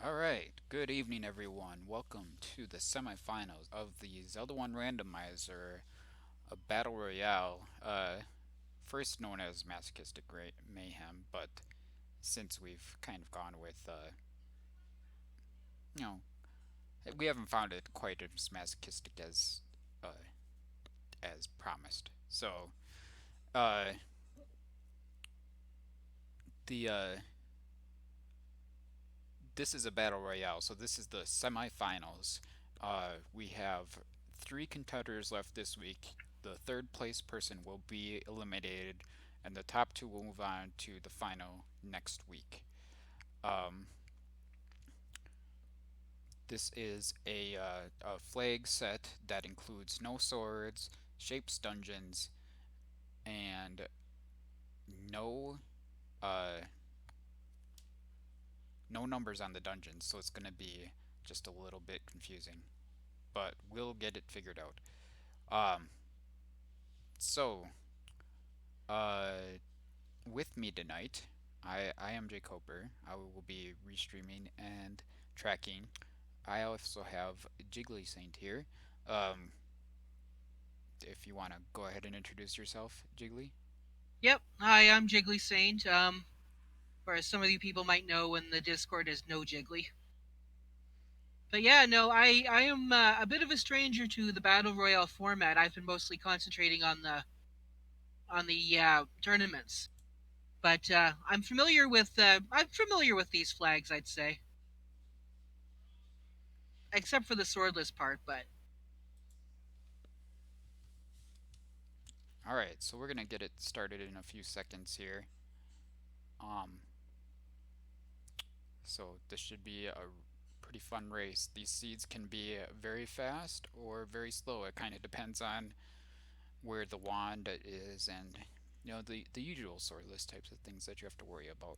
Alright, good evening everyone. Welcome to the semifinals of the Zelda 1 Randomizer, a Battle Royale, first known as Masochistic Mayhem, but since we've kind of gone with, you know, we haven't found it quite as masochistic uh, as promised. So, uh, the, this is a Battle Royale, so this is the semifinals. We have three contenders left this week. The third place person will be eliminated, and the top two will move on to the final next week. Um, this is a flag set that includes no swords, shapes dungeons, and no uh, no numbers on the dungeons, so it's gonna be just a little bit confusing, but we'll get it figured out. Um, so, uh, with me tonight, I am Jay Coper. I will be restreaming and tracking. I also have Jiggly Saint here. Um, if you want to go ahead and introduce yourself, Jiggly. Yep. Hi, I'm Jiggly Saint. Or as some of you people might know in the Discord as No Jiggly. But yeah, no, I am a bit of a stranger to the battle royale format. I've been mostly concentrating on the tournaments, but I'm familiar with these flags. I'd say, except for the swordless part. But All right, so we're gonna get it started in a few seconds here. Um, so this should be a pretty fun race. These seeds can be very fast or very slow. It kind of depends on where the wand is and the usual swordless types of things that you have to worry about.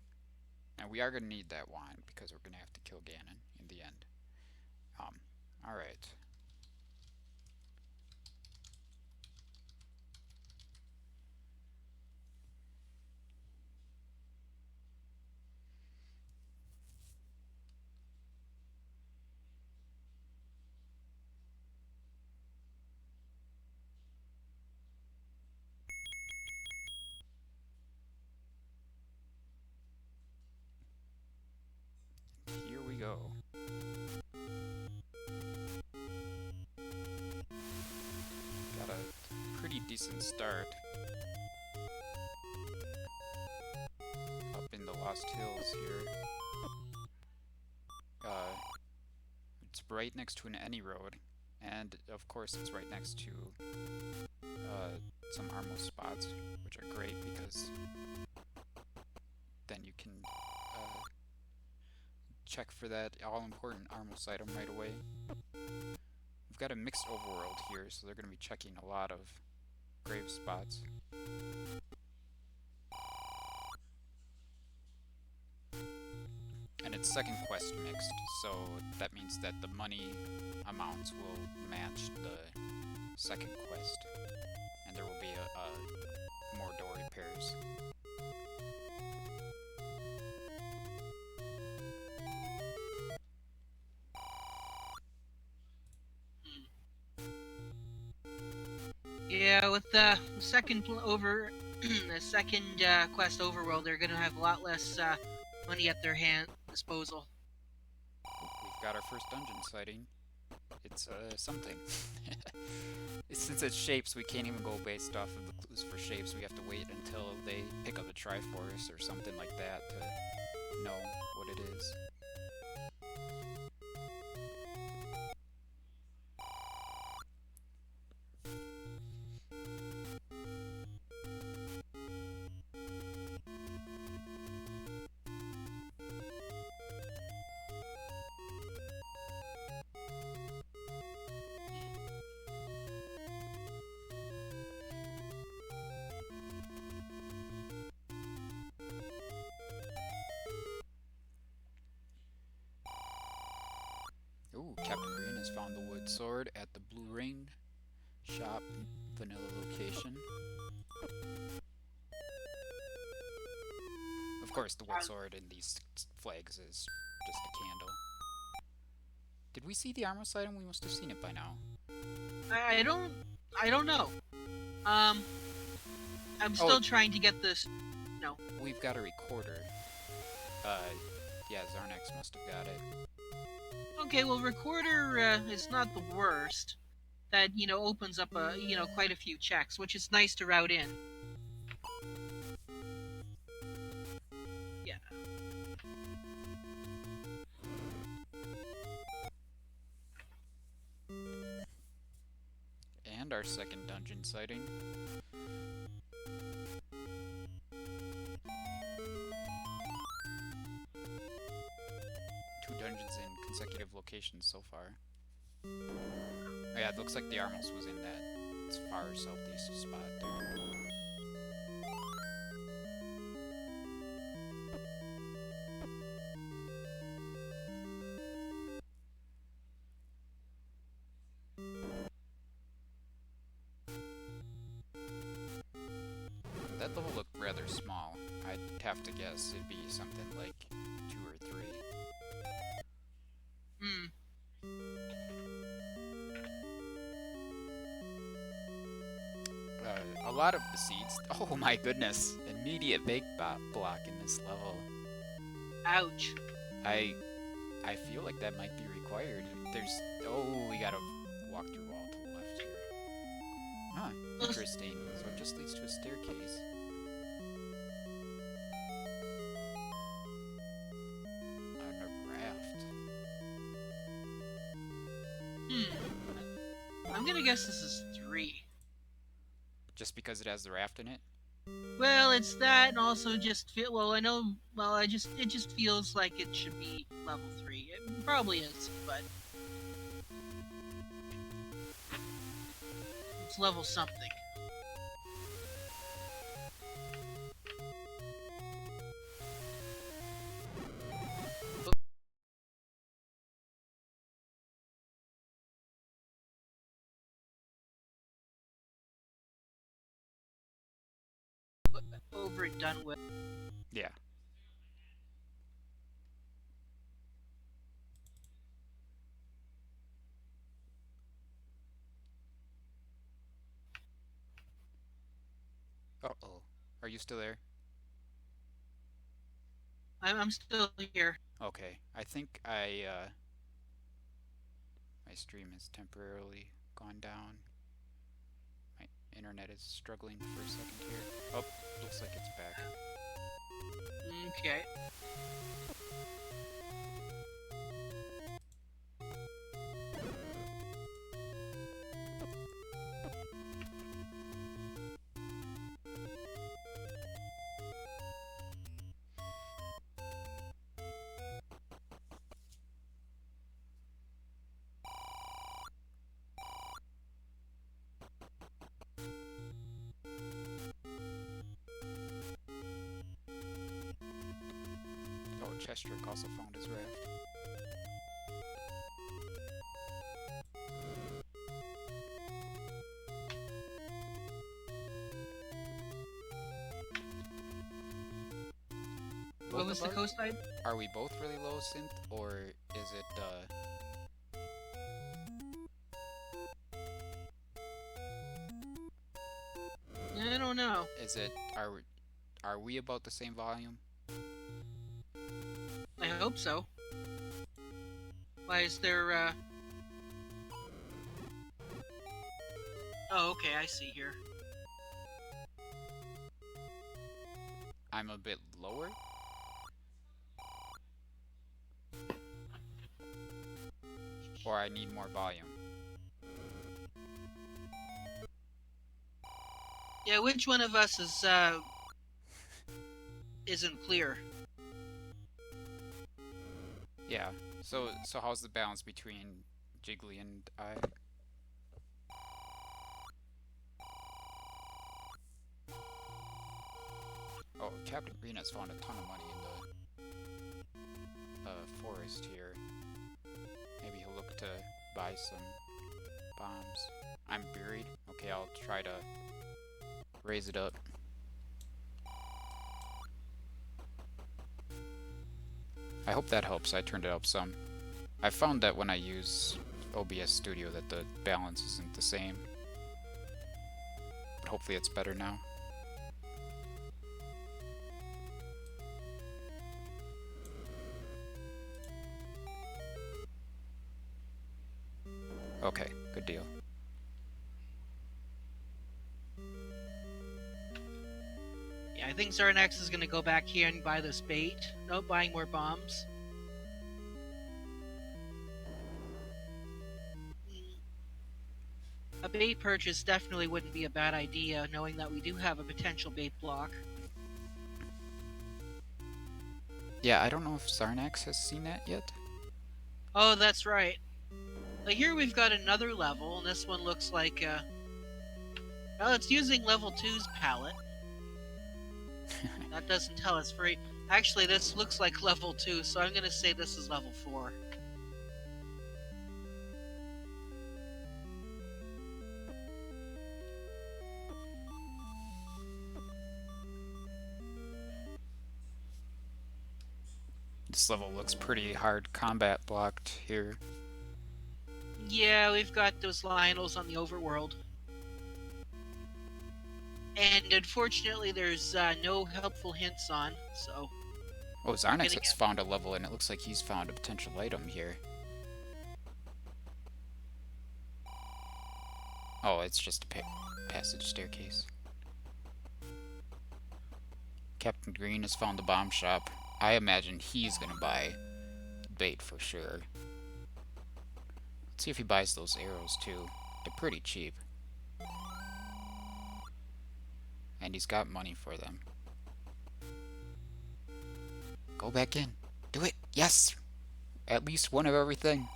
And we are going to need that wand because we're going to have to kill Ganon in the end. Um, all right. Here we go. Got a pretty decent start up in the Lost Hills here. Uh, it's right next to an any road, and of course it's right next to uh, some armor spots, which are great because then you can check for that all-important Armos item right away. We've got a mixed overworld here, so they're going to be checking a lot of grave spots. And it's second quest mixed, so that means that the money amounts will match the second quest, and there will be more door repairs. yeah, with the second the second quest overworld, they're gonna have a lot less money at their hand disposal. We've got our first dungeon sighting. It's something. Since it's shapes, we can't even go based off of the clues for shapes. We have to wait until they pick up a Triforce or something like that to know what it is. Ooh, Captain Green has found the wood sword at the Blue Ring shop vanilla location. Of course, the wood sword in these flags is just a candle. Did we see the armless item? We must have seen it by now. I don't. I don't know. Um, I'm Oh, still trying to get this. No. we've got a recorder. Yeah, Zarnax must have got it. Okay. Well, recorder is not the worst. That opens up quite a few checks, which is nice to route in. Yeah. And our second dungeon sighting. Two dungeons in consecutive locations so far. Oh, yeah, it looks like the Armos was in that far southeast spot there. That level looked rather small. I'd have to guess it'd be something like 2 or 3. Hmm. A lot of the seeds. Oh my goodness! Immediate bake block in this level. Ouch. I I feel like that might be required. There's we gotta walk through wall to the left here. Huh, interesting. So it just leads to a staircase. On a raft. I'm gonna guess this is 3. Just because it has the raft in it? Well, it's that, and also just feel. Well, I know. Well, it just feels like it should be level 3. It probably is, but it's level something. Over and done with. Yeah. Uh-oh. Are you still there? I'm still here. Okay. I think my stream has temporarily gone down. My internet is struggling for a second here. Oh, looks like it's back. Okay. Oh, Chestrick also found his raft. What was the coast type? Are we both really low synth, or is it, I don't know. is it, are we about the same volume? I hope so. Why is there? Oh, okay. I see here. I'm a bit lower? Or I need more volume? Yeah, which one of us is isn't clear? Yeah. So how's the balance between Jiggly and I? Oh, Captain Green has found a ton of money in the forest here. Maybe he'll look to buy some bombs. I'm buried. Okay, I'll try to raise it up. I hope that helps. I turned it up some. I found that when I use OBS Studio that the balance isn't the same. But hopefully it's better now. Okay, good deal. Yeah, I think Zarnax is going to go back here and buy this bait. Nope, buying more bombs. A bait purchase definitely wouldn't be a bad idea, knowing that we do have a potential bait block. Yeah, I don't know if Zarnax has seen that yet. Oh, that's right. But here we've got another level, and this one looks like, well, it's using level 2's palette. That doesn't tell us very... Actually, this looks like level 2, so I'm going to say this is level 4. This level looks pretty hard combat blocked here. Yeah, we've got those Lionels on the overworld. And unfortunately, there's no helpful hints on, so... Oh, Zarnax has found a level, and it looks like he's found a potential item here. Oh, it's just a passage staircase. Captain Green has found the bomb shop. I imagine he's gonna buy bait for sure. Let's see if he buys those arrows too. They're pretty cheap. And he's got money for them. Go back in. Do it. Yes! At least one of everything.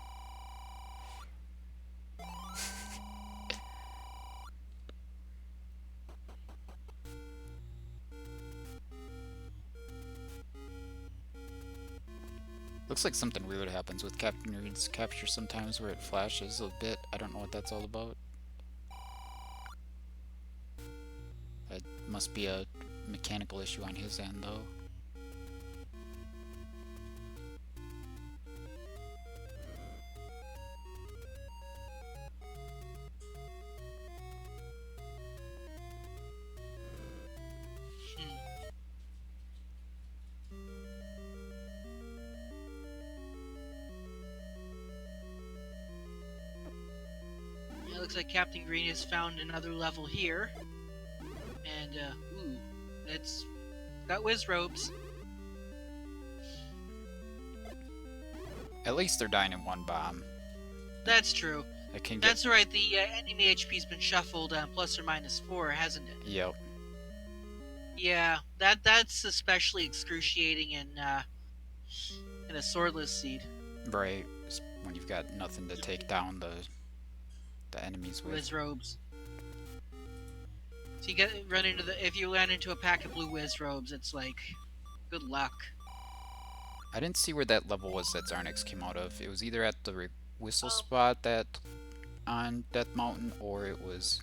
Looks like something weird happens with Captain Reed's capture sometimes where it flashes a bit. I don't know what that's all about. It must be a mechanical issue on his end though. It looks like Captain Green has found another level here. And, ooh, it's got whiz robes. At least they're dying in one bomb. That's true. It can That's right, the enemy HP's been shuffled plus or minus 4, hasn't it? Yep. Yeah, that's especially excruciating in a swordless seed. Right. When you've got nothing to take down the enemies with. Whiz robes. So if you run into a pack of blue whiz robes, it's like, good luck. I didn't see where that level was that Zarnax came out of. It was either at the whistle spot that on Death Mountain, or it was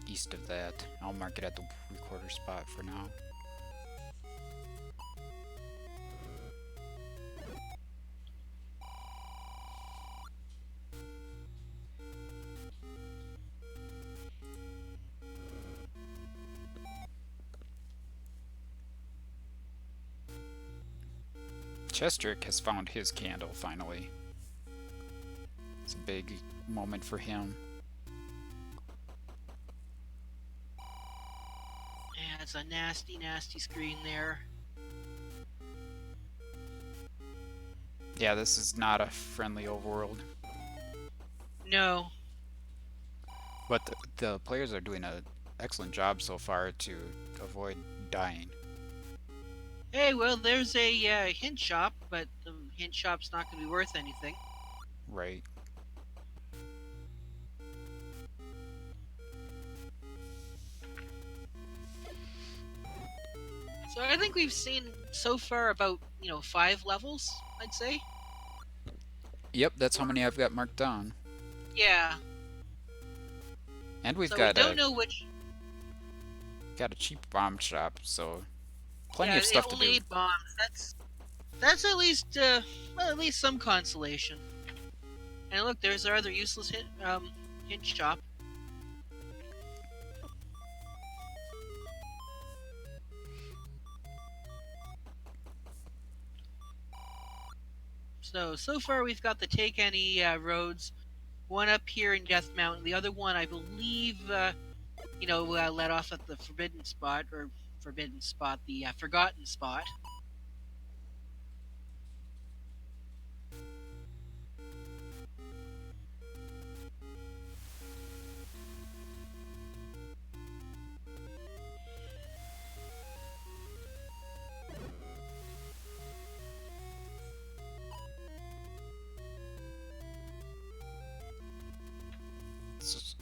east of that. I'll mark it at the recorder spot for now. Chestrick has found his candle, finally. It's a big moment for him. Yeah, it's a nasty, nasty screen there. Yeah, this is not a friendly overworld. No. But the players are doing an excellent job so far to avoid dying. Hey, well, there's a hint shop, but the hint shop's not going to be worth anything. Right. So I think we've seen so far about, 5 levels, I'd say. Yep, that's how many I've got marked down. Yeah. And we've So got we don't know which... got a cheap bomb shop, so Plenty Yeah, of it stuff to only do. 8 bombs. That's at least well, at least some consolation. And look, there's our other useless hint shop. So far we've got the take any roads. One up here in Death Mountain. The other one, I believe, let off at the Forbidden Spot, the Forgotten Spot.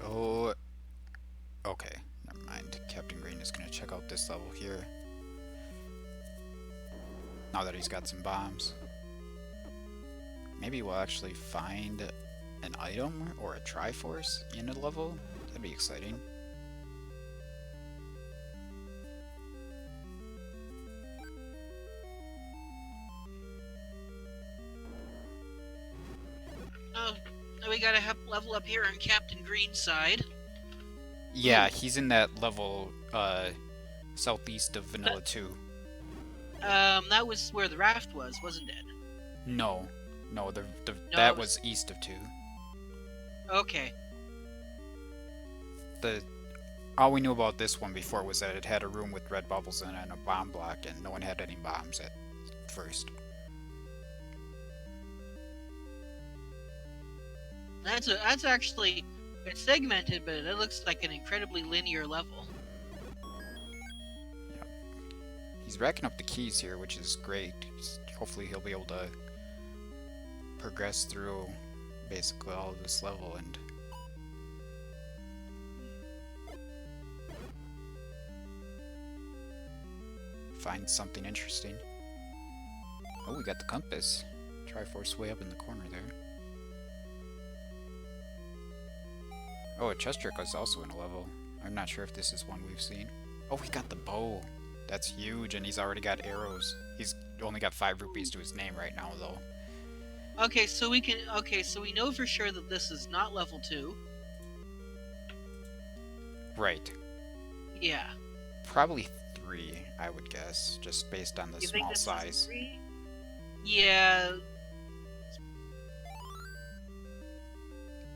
Oh, okay. Never mind. Captain Green is gonna check out this level here. Now that he's got some bombs. Maybe we'll actually find an item or a Triforce in a level. That'd be exciting. Oh, now we gotta level up here on Captain Green's side. Yeah, he's in that level southeast of Vanilla 2. That was where the raft was, wasn't it? No. No, No, that it was. was east of 2. Okay. The all we knew about this one before was that it had a room with red bubbles in it and a bomb block, and no one had any bombs at first. That's actually it's segmented, but it looks like an incredibly linear level. Yep. He's racking up the keys here, which is great. Hopefully he'll be able to progress through basically all of this level and find something interesting. Oh, we got the compass. Triforce way up in the corner there. Oh, a chest trick is also in a level. I'm not sure if this is one we've seen. Oh, we got the bow. That's huge, and he's already got arrows. He's only got 5 rupees to his name right now, though. Okay, so we know for sure that this is not level 2. Right. Yeah. Probably 3, I would guess, just based on the You think small this size. is 3? Yeah.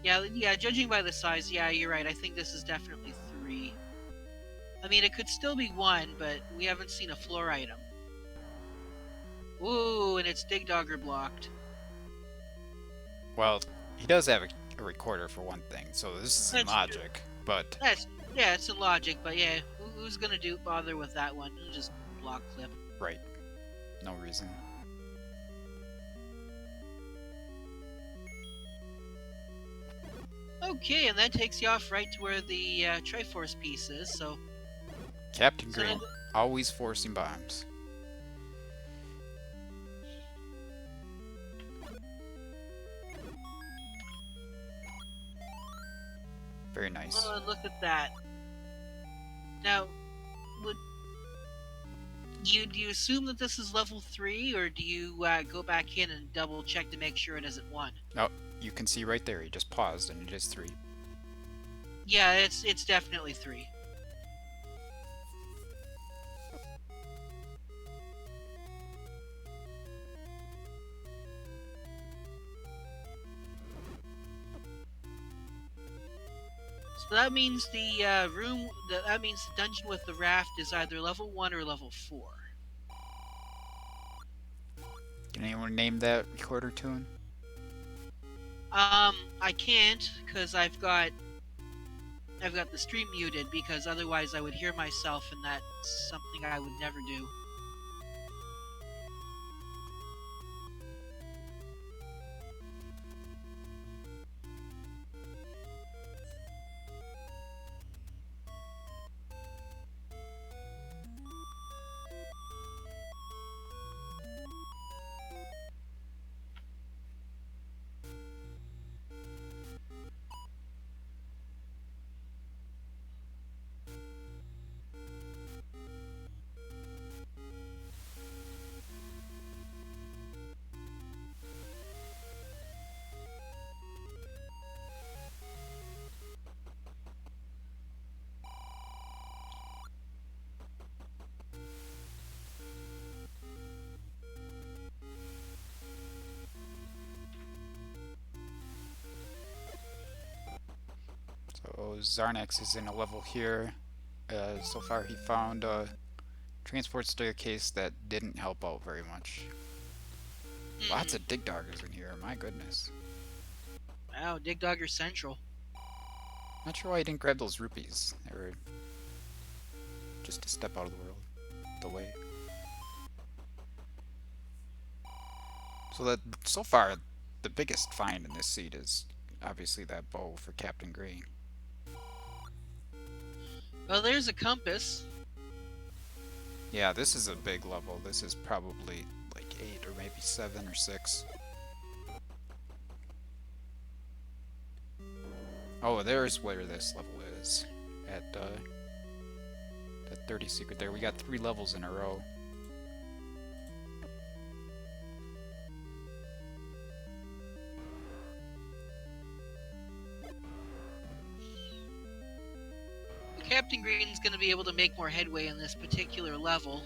Yeah, judging by the size, yeah, you're right. I think this is definitely 3. I mean, it could still be 1, but we haven't seen a floor item. Ooh, and it's Dig Dogger blocked. Well, he does have a recorder for one thing, so this is in That's logic, but yeah, it's in logic, but yeah, who's gonna bother with that one? Just block clip. right. No reason. Okay, and that takes you off right to where the Triforce piece is. So Captain So Green, always forcing bombs. Very nice. oh, look at that. Now, would do you assume that this is level 3, or do you go back in and double check to make sure it isn't 1? Oh, you can see right there, he just paused and it is 3. Yeah, it's definitely 3. So that means the that means the dungeon with the raft is either level 1 or level 4. Can anyone name that recorder tune? I can't because I've got the stream muted because otherwise I would hear myself, and that's something I would never do. Zarnax is in a level here. So far he found a transport staircase that didn't help out very much. Lots of dig doggers in here, my goodness. Wow, Dig Dogger Central. Not sure why I didn't grab those rupees. They were just a step out of the way. So far, the biggest find in this seed is obviously that bow for Captain Green. Well, there's a compass. Yeah, this is a big level. This is probably like 8 or maybe 7 or 6. Oh, there's where this level is. At that 30 secret there. We got 3 levels in a row. Captain Green's going to be able to make more headway in this particular level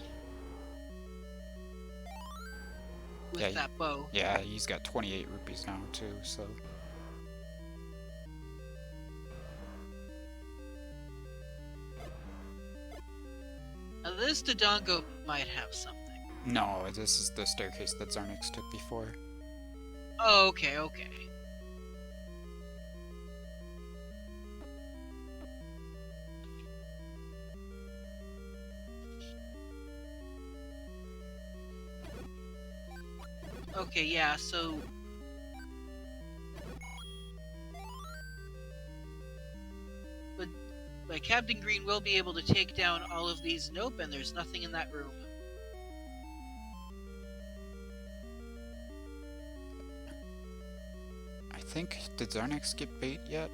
with that bow. Yeah, he's got 28 rupees now too, so... Now this Dodongo might have something. No, this is the staircase that Zarnix took before. Oh, okay. Okay, yeah, so... But Captain Green will be able to take down all of these. Nope, and there's nothing in that room. I think... Did Zarnix get bait yet?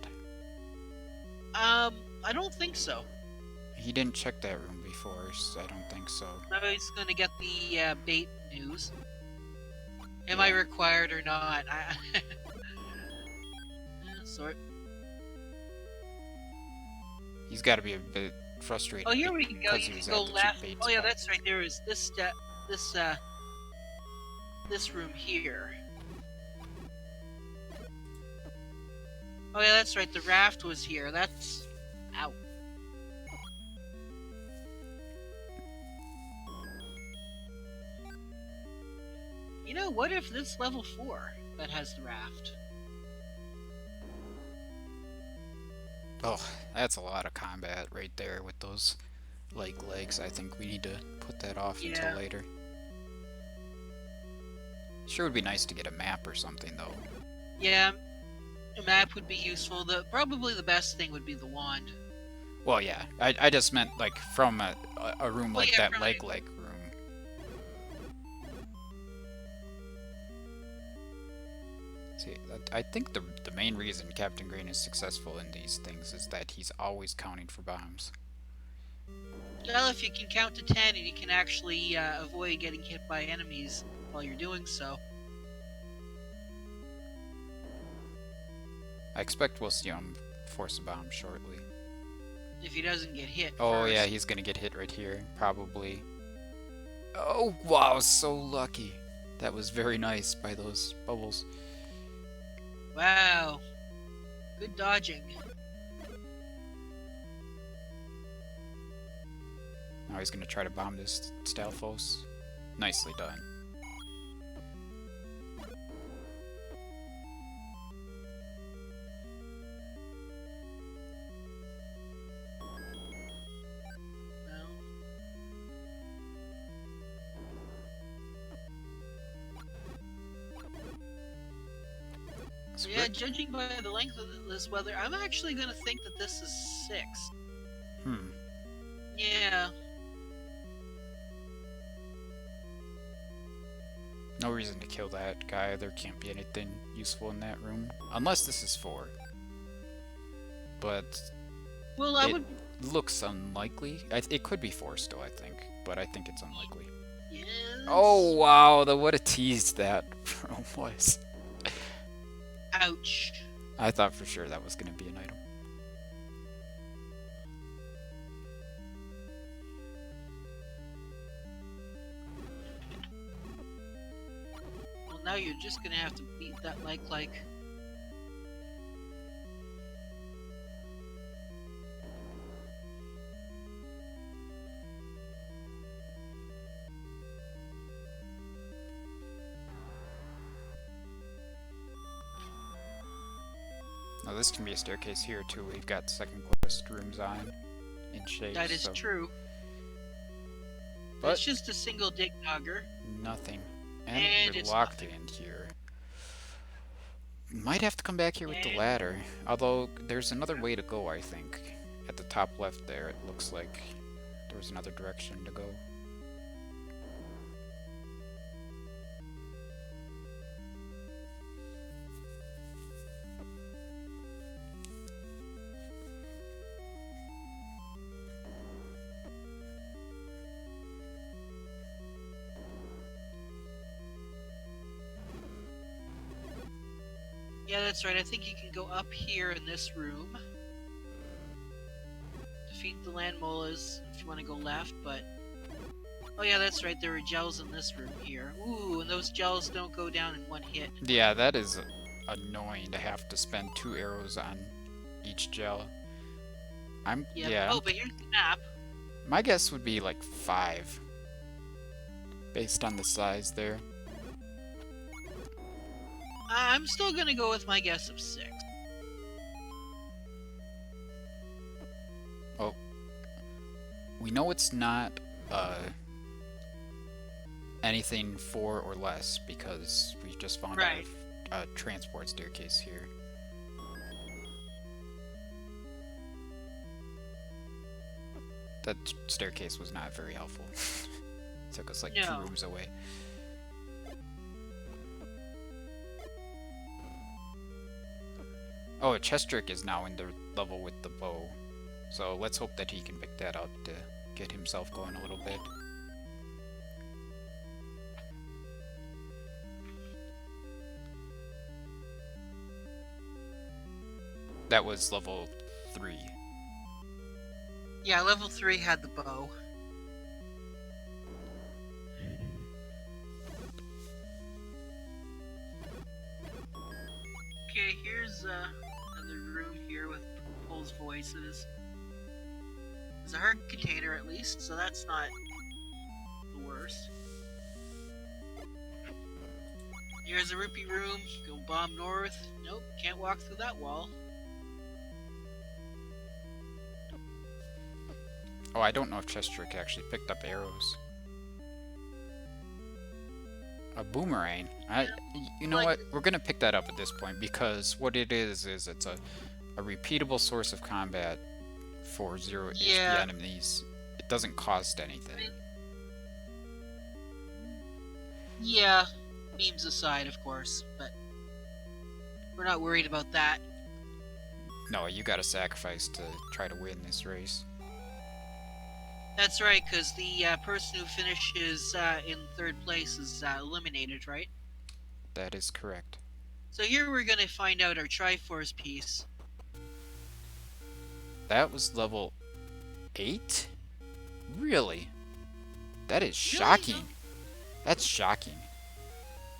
I don't think so. He didn't check that room before, so I don't think so. Now he's gonna get the bait news. Am I required or not? Sort. He's got to be a bit frustrated. Oh, here we go. Because You he was can go at the left. cheap bait Oh yeah, spot. that's right. There is this room here. Oh yeah, that's right. The raft was here. That's out. You know, what if this level 4 that has the raft? Oh, that's a lot of combat right there with those legs. I think we need to put that off until later. Sure would be nice to get a map or something though. Yeah, a map would be useful. Probably the best thing would be the wand. Well, yeah. I just meant like from a room like yeah, that leg room. See, I think the main reason Captain Green is successful in these things is that he's always counting for bombs. Well, if you can count to 10 and you can actually avoid getting hit by enemies while you're doing so. I expect we'll see him force a bomb shortly. If he doesn't get hit Oh first. yeah, he's gonna get hit right here, probably. Oh wow, so lucky. That was very nice by those bubbles. Wow. Good dodging. Now he's gonna try to bomb this Stalfos. Nicely done. Well. Yeah, judging by the length of this weather, I'm actually gonna think that this is 6. Yeah. No reason to kill that guy. There can't be anything useful in that room. Unless this is 4. But Well, it looks unlikely. It could be 4 still, I think. But I think it's unlikely. Yes. Oh, wow. What a tease that room was. Ouch. I thought for sure that was going to be an item. Well, now you're just gonna have to beat that like. Well, this can be a staircase here too. We've got second quest rooms on in shape. That is so. true. But It's just a single dig dogger. nothing. And And we're it's locked nothing. in here. Might have to come back here with the And ladder. Although, there's another way to go, I think. At the top left there, it looks like there was another direction to go. yeah, that's right. I think you can go up here in this room. Defeat the land molas if you want to go left, but... Oh yeah, that's right. There are gels in this room here. Ooh, and those gels don't go down in one hit. Yeah, that is annoying to have to spend 2 arrows on each gel. Yep. Yeah. Oh, but here's the map. My guess would be like 5. Based on the size there. I'm still gonna go with my guess of 6. Oh. We know it's not anything 4 or less because we just found Right. a transport staircase here. That staircase was not very helpful. Took us like 2 No. rooms away. Oh, a chest trick is now in the level with the bow. So let's hope that he can pick that up to get himself going a little bit. That was level 3. Yeah, level 3 had the bow. Okay, here's another room here with Pole's voices. There's a hard container at least, so that's not the worst. Here's a rupee room. Go bomb north. Nope, can't walk through that wall. Oh, I don't know if chest trick actually picked up arrows. A boomerang. You know what? We're gonna pick that up at this point because what it is it's a repeatable source of combat for 0 Yeah. HP enemies. It doesn't cost anything. Yeah, memes aside, of course, but we're not worried about that. No, you gotta sacrifice to try to win this race. That's right, because the person who finishes in third place is eliminated, right? That is correct. So here we're going to find out our Triforce piece. That was level 8? Really? That is Really? shocking. That's shocking.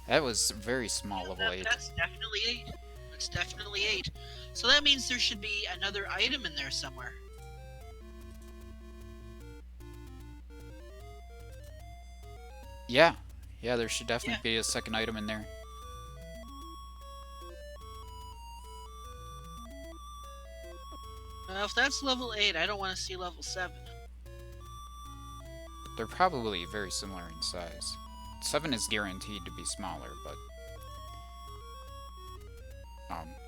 That was very small level 8. That's definitely 8. That's definitely 8. So that means there should be another item in there somewhere. Yeah. Yeah, there should definitely be a second item in there. If that's level 8, I don't want to see level 7. They're probably very similar in size. 7 is guaranteed to be smaller, but...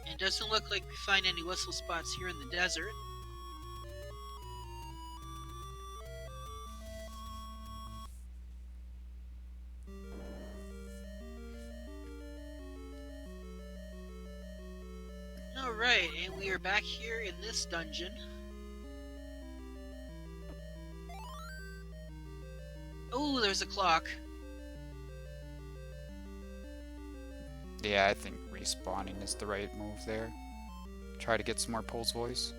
It doesn't look like we find any whistle spots here in the desert. Alright, and we are back here in this dungeon. Oh, there's a clock. Yeah, I think respawning is the right move there. Try to get some more Pole's voice.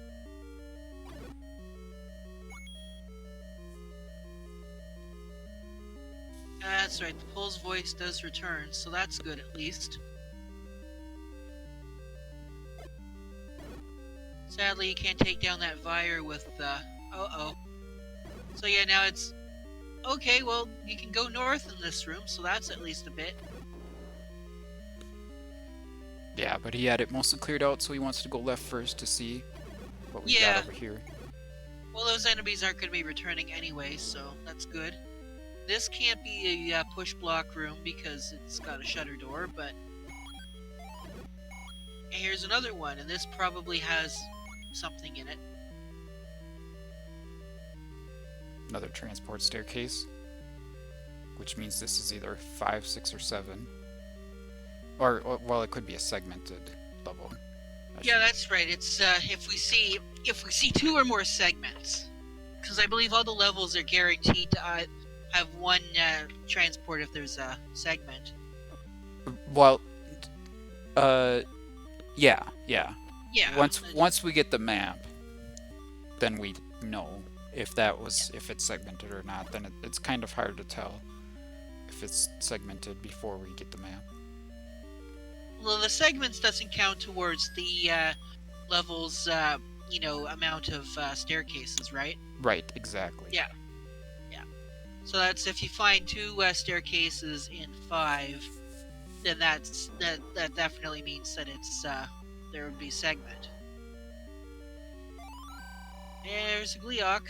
That's right, the Pole's voice does return, so that's good at least. Sadly, you can't take down that Vire with, uh-oh. So yeah, now it's... Okay, well, you can go north in this room, so that's at least a bit. Yeah, but he had it mostly cleared out, so he wants to go left first to see what we got Yeah. over here. Well, those enemies aren't going to be returning anyway, so that's good. This can't be a push block room because it's got a shutter door, but here's another one, and this probably has something in it. Another transport staircase, which means this is either 5, 6, or 7. Or well, it could be a segmented level. Yeah, that's right. It's if we see two or more segments, because I believe all the levels are guaranteed to have one transport if there's a segment. Well, uh, yeah, yeah. Yeah. Once we get the map, then we know if it's segmented or not. Then it's kind of hard to tell if it's segmented before we get the map. Well, the segments doesn't count towards the levels, amount of staircases, right? Right, exactly. Yeah. Yeah. So that's if you find two staircases in 5, then that definitely means that it's there would be segment. There's a Gleeok.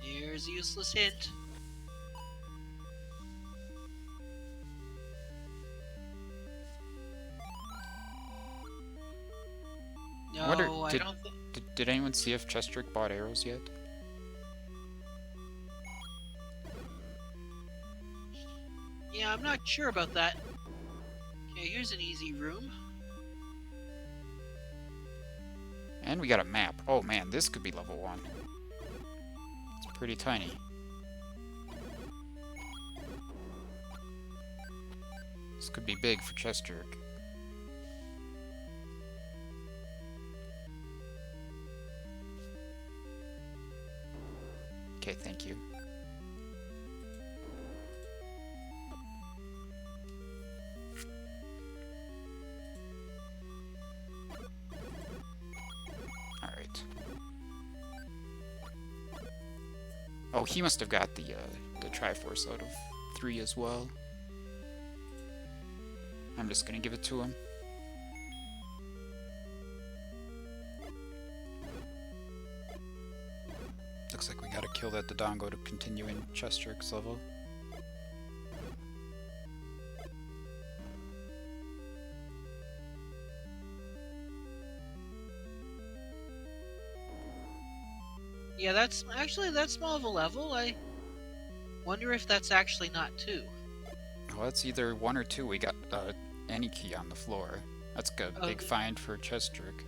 Here's a useless hint. No, I don't think. Did anyone see if Chestrick bought arrows yet? Yeah, I'm not sure about that. Okay, here's an easy room. And we got a map. Oh man, this could be level 1. It's pretty tiny. This could be big for Chestrick. Okay, thank you. Alright. Oh, he must have got the Triforce out of 3 as well. I'm just gonna give it to him. Looks like we gotta kill that Dodongo to continue in Chestrick's level. Yeah, that's small of a level. I wonder if that's actually not 2. Well, it's either 1 or 2. We got any key on the floor. That's a big find for Chestrick.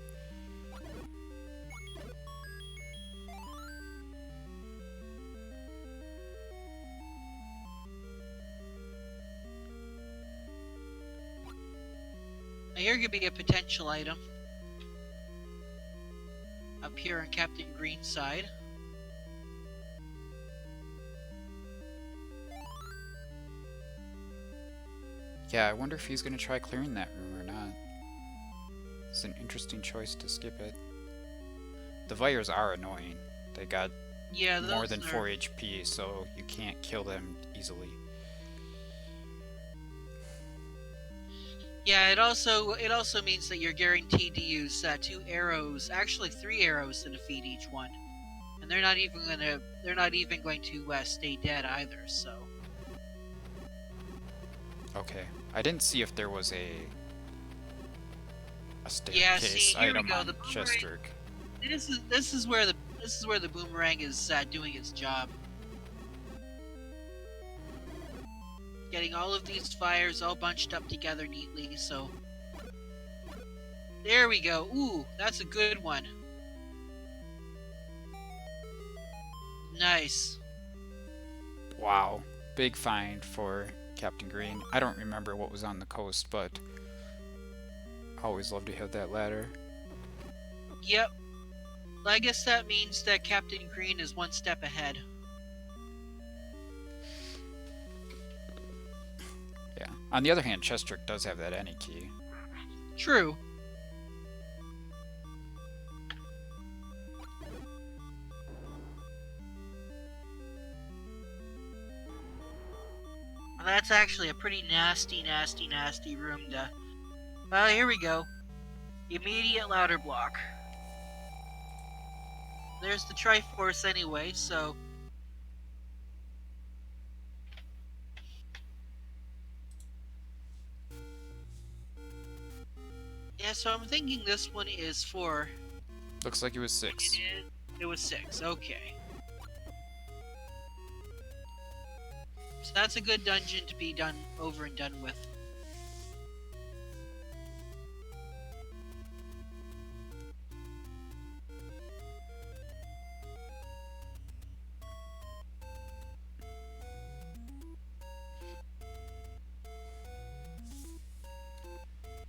Now here could be a potential item. Up here on Captain Green's side. Yeah, I wonder if he's gonna try clearing that room or not. It's an interesting choice to skip it. The Vires are annoying. They got more than 4 HP, so you can't kill them easily. Yeah, it also means that you're guaranteed to use 2 arrows, actually 3 arrows to defeat each one, and they're not even going to stay dead either. So. Okay, I didn't see if there was a staircase item on Chestrick. This is where the boomerang is doing its job. Getting all of these fires all bunched up together neatly, so... There we go. Ooh, that's a good one. Nice. Wow. Big find for Captain Green. I don't remember what was on the coast, but I always love to have that ladder. Yep. I guess that means that Captain Green is 1 step ahead. Yeah. On the other hand, Chestrick does have that any key. True. And that's actually a pretty nasty, nasty, nasty room to... here we go. Immediate ladder block. There's the Triforce anyway, so... Yeah, so I'm thinking this one is for... Looks like it was 6. It was 6, okay. So that's a good dungeon to be done over and done with.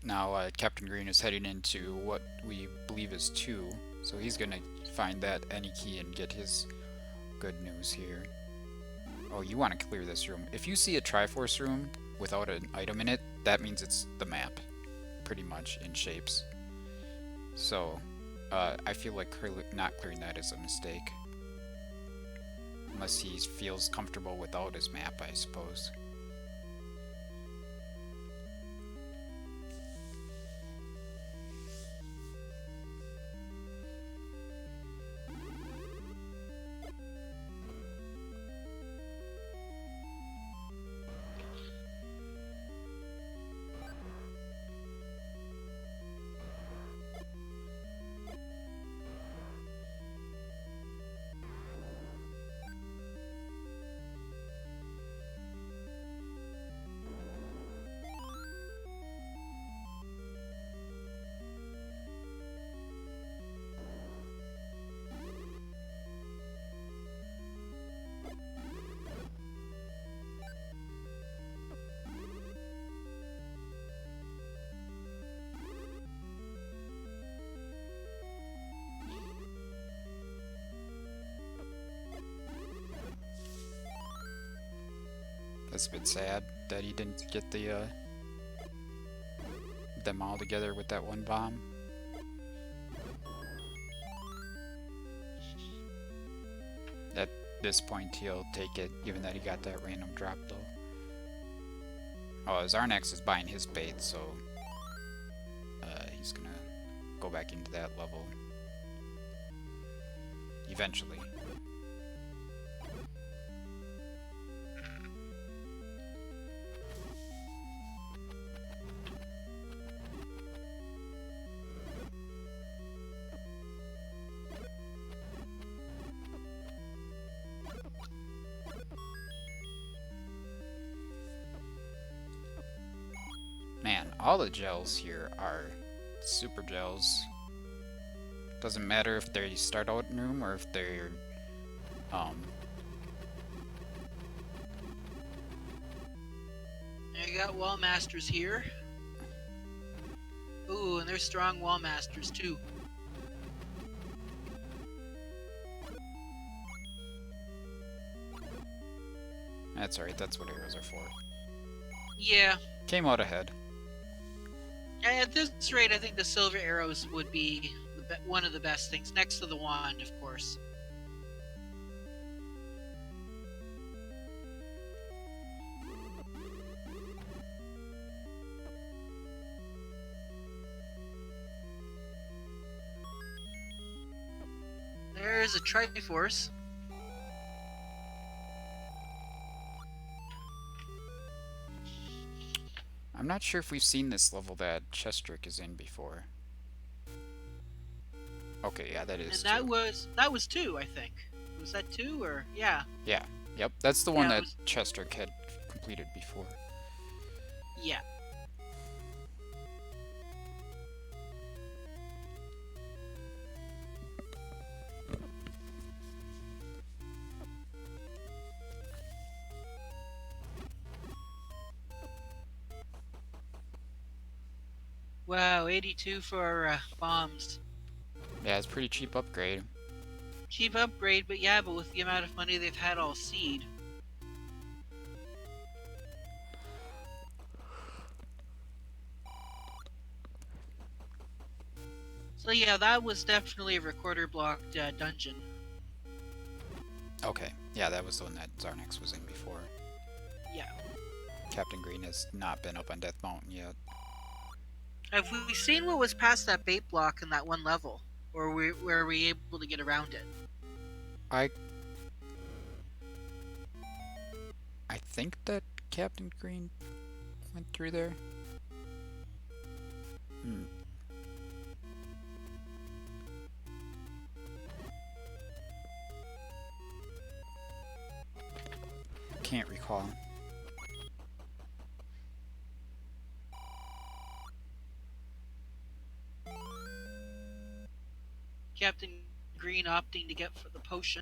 Now Captain Green is heading into what we believe is 2, so he's gonna find that any key and get his good news here. Oh, you want to clear this room. If you see a Triforce room without an item in it, that means it's the map, pretty much, in shapes. So, I feel like not clearing that is a mistake. Unless he feels comfortable without his map, I suppose. That's a bit sad that he didn't get them all together with that one bomb. At this point, he'll take it, given that he got that random drop, though. Oh, Zarnax is buying his bait, so he's gonna go back into that level eventually. Man, all the gels here are super gels. Doesn't matter if they start out in room or if they're You got wall masters here. Ooh, and there's strong wall masters too. That's alright, that's what arrows are for. Yeah. Came out ahead. At this rate, I think the silver arrows would be one of the best things, next to the wand, of course. There's a Triforce. I'm not sure if we've seen this level that Chestrick is in before. Okay, yeah, that is. And that was 2, I think. Was that 2 or yeah? Yeah, yep, that's the one Yeah, that Chestrick had completed before. Yeah. Wow, 82 for bombs. Yeah, it's a pretty cheap upgrade. Cheap upgrade, but yeah, but with the amount of money they've had all seed. So yeah, that was definitely a recorder blocked dungeon. Okay, yeah, that was the one that Zarnax was in before. Yeah. Captain Green has not been up on Death Mountain yet. Have we seen what was past that bait block in that one level? Or were we able to get around it? I I think that Captain Green went through there. Hmm. Can't recall. Captain Green opting to get for the potion.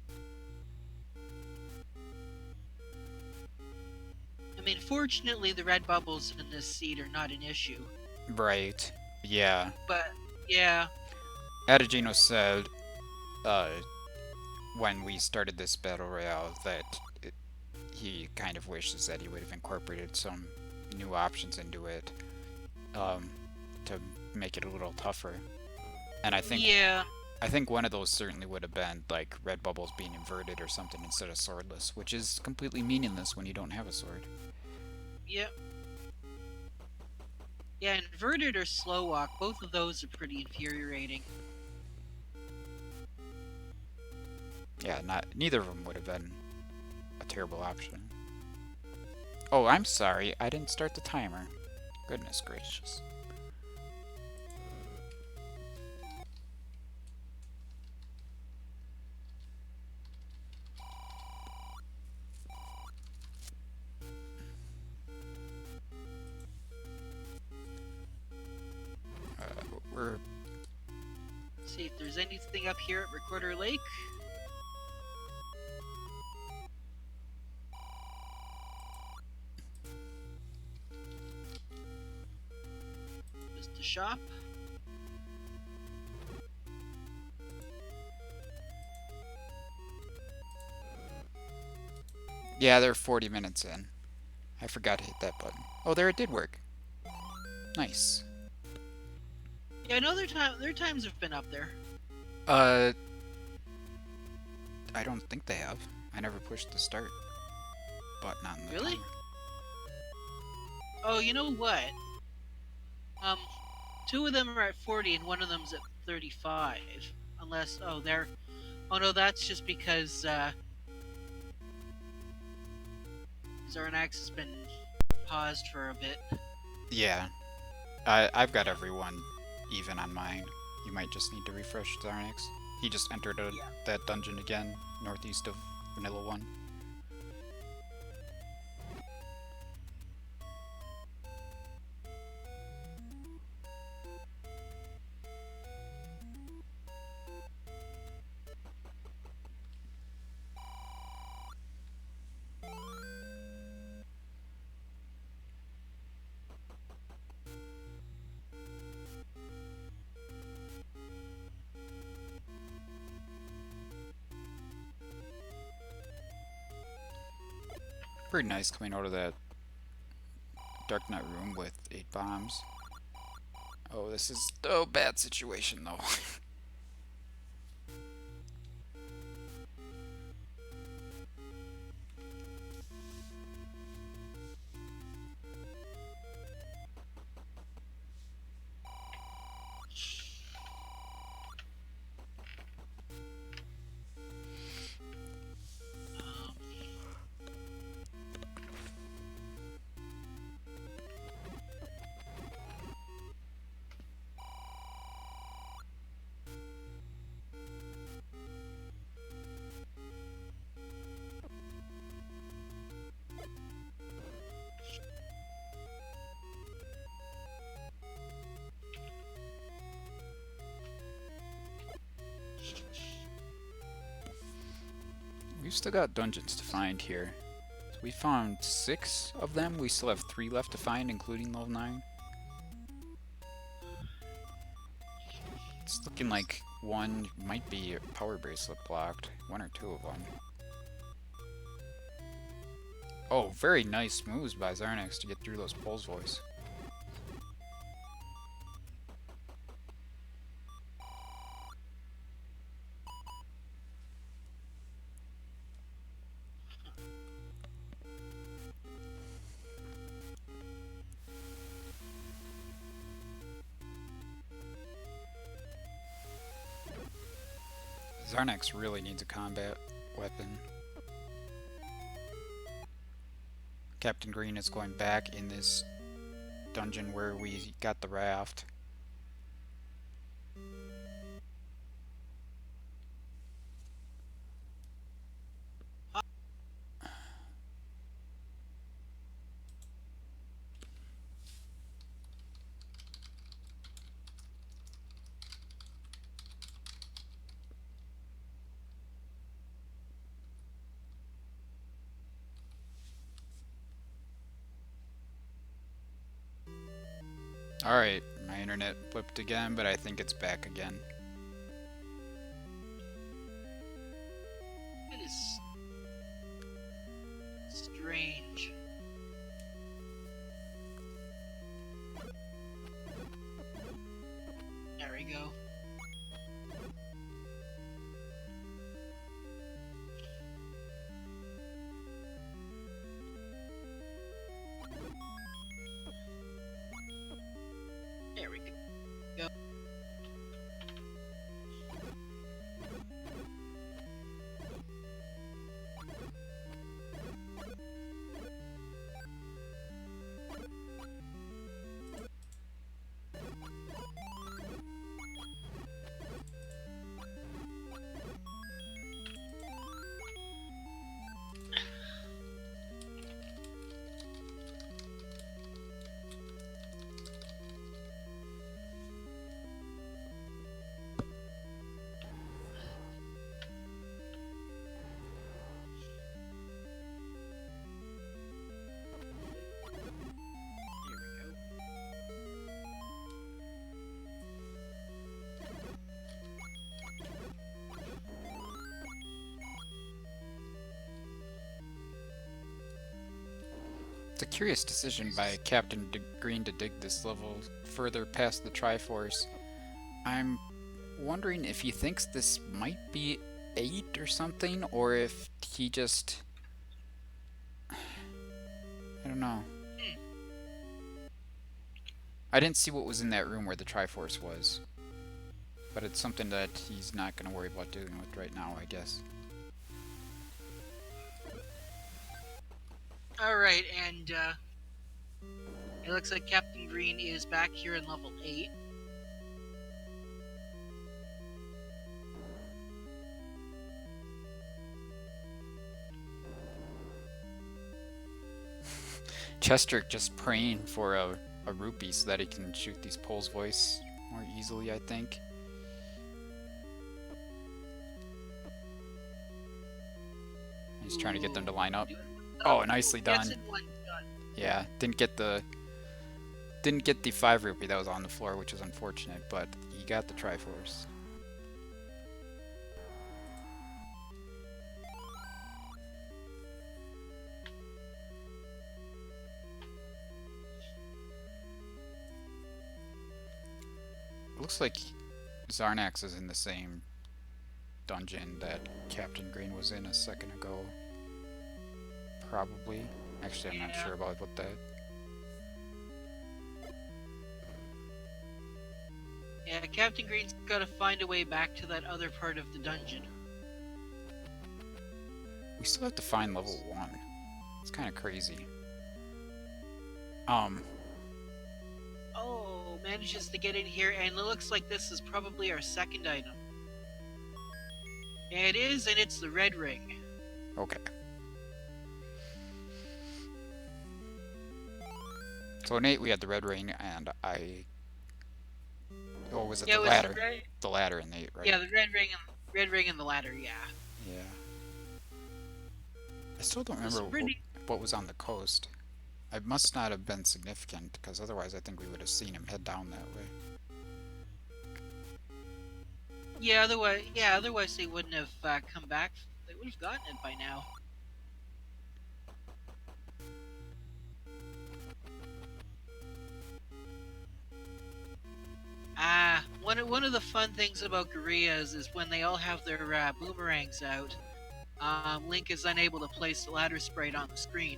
I mean, fortunately, the red bubbles in this seed are not an issue. Right. Yeah. But, yeah. Adagino said uh, when we started this battle royale that he kind of wishes that he would have incorporated some new options into it um, to make it a little tougher. And Yeah. I think one of those certainly would have been like red bubbles being inverted or something instead of swordless, which is completely meaningless when you don't have a sword. Yeah. Yeah, inverted or slow walk, both of those are pretty infuriating. Yeah, not neither of them would have been a terrible option. Oh, I'm sorry, I didn't start the timer. Goodness gracious. We're See if there's anything up here at Recorder Lake. Just a shop. yeah, they're 40 minutes in. I forgot to hit that button. Oh, there it did work. Nice. Yeah, I know their times have been up there. Uh, I don't think they have. I never pushed the start button on the Really? timer. Oh, you know what? Um, two of them are at 40 and one of them's at 35. Unless, oh no, that's just because Zarnax has been paused for a bit. Yeah, I've got everyone even on mine. You might just need to refresh Zarnix. He just entered Yeah. that dungeon again, northeast of Vanilla 1. Pretty nice coming out of that Dark Knight room with 8 bombs. Oh, this is a bad situation though. Um, We've still got dungeons to find here. So we found 6 of them. We still have 3 left to find, including level 9. It's looking like one might be a power bracelet blocked. 1 or 2 of them. Oh, very nice moves by Zarnax to get through those Pulse Voice. Zarnax really needs a combat weapon. Captain Green is going back in this dungeon where we got the raft. Alright, my internet flipped again, but I think it's back again. It is strange. There we go. There we go. It's a curious decision by Captain Green to dig this level further past the Triforce. I'm wondering if he thinks this might be 8 or something, or if he just... I don't know. I didn't see what was in that room where the Triforce was. But it's something that he's not going to worry about dealing with right now, I guess. Alright, and it looks like Captain Green is back here in level 8. Chester just praying for a rupee so that he can shoot these Poles voice more easily, I think. He's trying to get them to line up. Oh, nicely done. Yeah, didn't get the 5 rupee that was on the floor, which is unfortunate, but he got the Triforce. Looks like Zarnax is in the same dungeon that Captain Green was in a second ago. Probably. Actually, I'm not sure about what that... Yeah, Captain Green's gotta find a way back to that other part of the dungeon. We still have to find level 1. It's kind of crazy. Oh, manages to get in here, and it looks like this is probably our second item. Yeah, it is, and it's the red ring. Okay. So in 8 we had the red ring, and or was it the ladder? The ladder in 8, right? Yeah, the red ring and the ladder, yeah. Yeah. I still don't remember what was on the coast. It must not have been significant, because otherwise I think we would have seen him head down that way. Yeah, otherwise they wouldn't have come back. They would have gotten it by now. One of the fun things about Koreas is when they all have their boomerangs out, Link is unable to place the ladder sprite on the screen.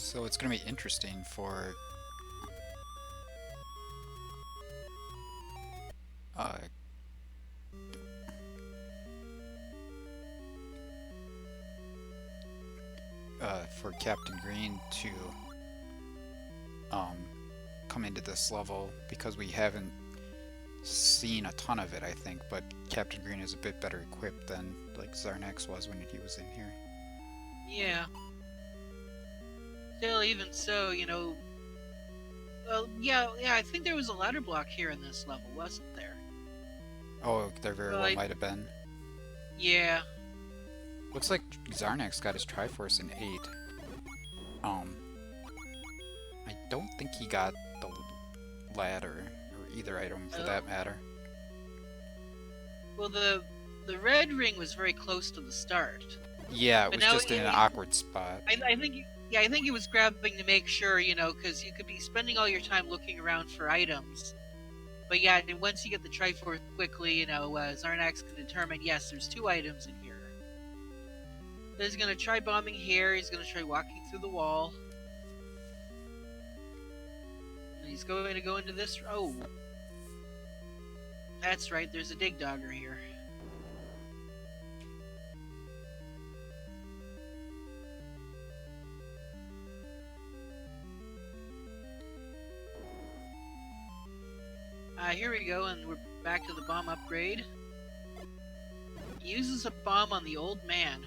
So it's gonna be interesting uh, for Captain Green to um, come into this level because we haven't seen a ton of it, I think, but Captain Green is a bit better equipped than like Zarnax was when he was in here. Yeah. Still, even so, well, yeah, I think there was a ladder block here in this level, wasn't there? Oh, there very well Like, might have been. yeah. Looks like Zarnax got his Triforce in 8. Um, I don't think he got the ladder, or either item for that matter. Well, the red ring was very close to the start. Yeah, it But was now, just in an awkward spot. I think, yeah, I think he was grabbing to make sure, because you could be spending all your time looking around for items. But yeah, once you get the Triforce quickly, Zarnax can determine, yes, there's 2 items in here. So he's going to try bombing here, he's going to try walking through the wall. And he's going to go into this... Oh. That's right, there's a dig dogger here. Here we go, and we're back to the bomb upgrade. He uses a bomb on the old man.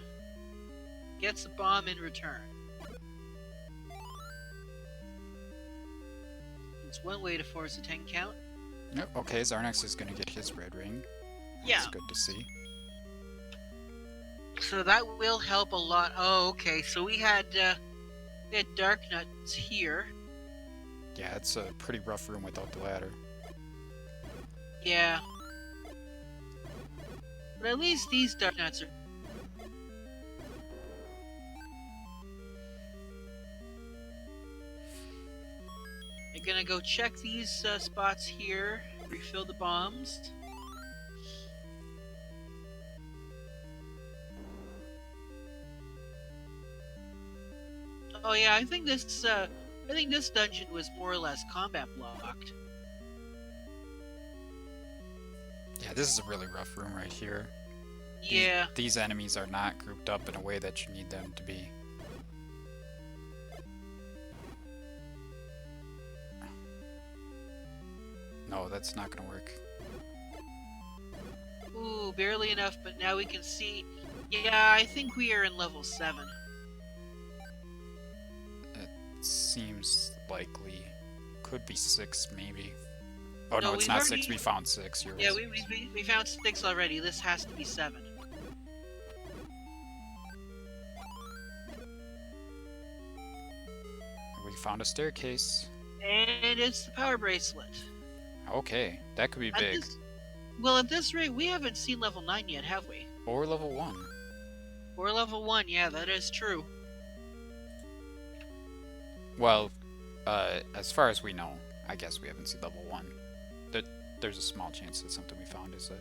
Gets a bomb in return. It's one way to force a 10 count. Yep, okay, Zarnax is gonna get his red ring. Yeah. That's good to see. So that will help a lot. Oh, okay, so we had Dark Nuts here. Yeah, it's a pretty rough room without the ladder. Yeah. But at least these Dark Nuts are... I'm gonna go check these spots here, refill the bombs. Oh yeah, I think this dungeon was more or less combat blocked. Yeah, this is a really rough room right here. Yeah. These enemies are not grouped up in a way that you need them to be. No, that's not gonna work. Ooh, barely enough, but now we can see. Yeah, I think we are in level 7. It seems likely. Could be 6, maybe. Oh no, No, it's we've not already- 6. We found 6. You're Yeah, right. we found 6 already. This has to be 7. We found a staircase. And it's the power bracelet. Okay, that could be big. Well, at this rate, we haven't seen level 9 yet, have we? Or level 1. Or level 1, yeah, that is true. Well, as far as we know, I guess we haven't seen level 1. There's a small chance that something we found is a...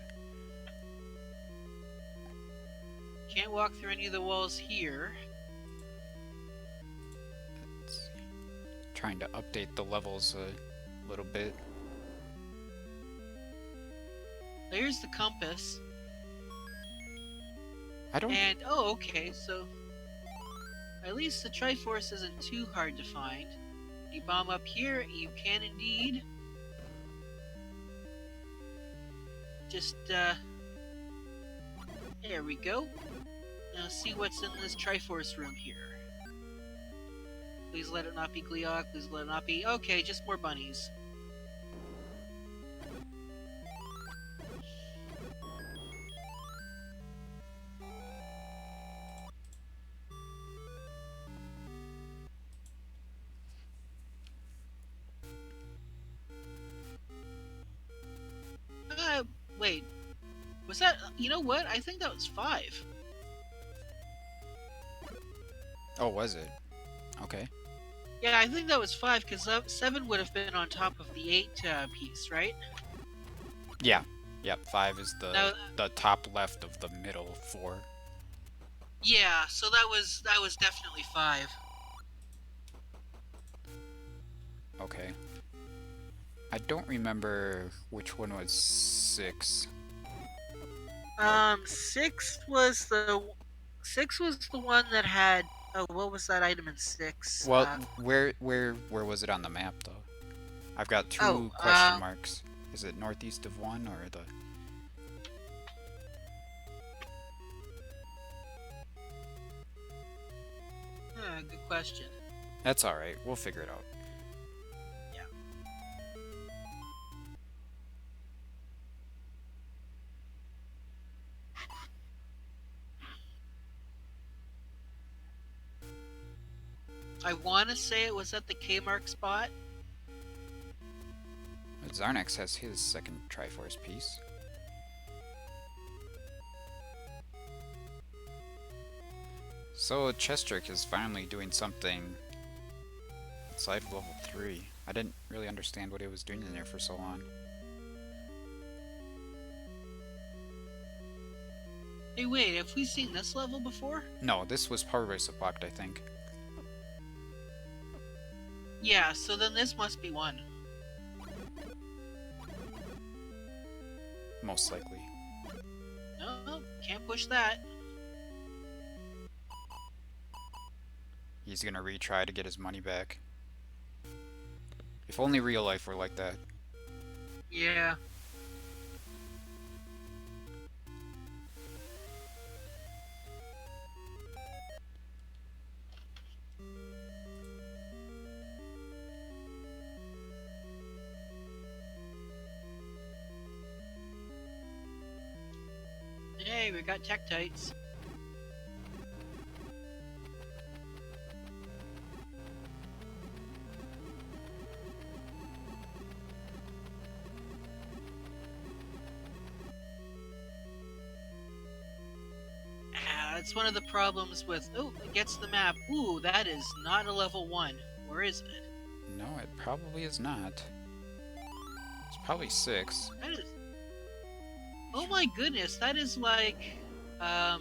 Can't walk through any of the walls here. Let's see. Trying to update the levels a little bit. There's the compass. I don't... And, oh, okay, so... At least the Triforce isn't too hard to find. You bomb up here, you can indeed. Just, there we go. Now see what's in this Triforce room here. Please let it not be Gleok, please let it not be... Okay, just more bunnies. Wait. Was that... You know what? I think that was 5. Oh, was it? Okay. Yeah, I think that was 5, because 7 would have been on top of the 8 piece, right? Yeah. Yep, 5 is the top left of the middle 4. Yeah, so that was definitely 5. Okay. I don't remember which one was 6. 6 was the one that had. Oh, what was that item in 6? Well, where was it on the map though? I've got Oh, 2 question marks. Is it northeast of 1 or the... good question. That's alright, we'll figure it out. Yeah. I want to say it was at the Kmark spot. Zarnax has his second Triforce piece. So Chestrick is finally doing something outside of level 3. I didn't really understand what he was doing in there for so long. Hey, wait, have we seen this level before? No, this was Power Race blocked, I think. Yeah, so then this must be one. Most likely. No, can't push that. He's gonna retry to get his money back. If only real life were like that. Yeah. Hey, we got Tektites. That's one of the problems with... Oh, it gets the map. Ooh, that is not a level 1. Or is it? No, it probably is not. It's probably 6. That is... Oh my goodness, that is like... Yeah,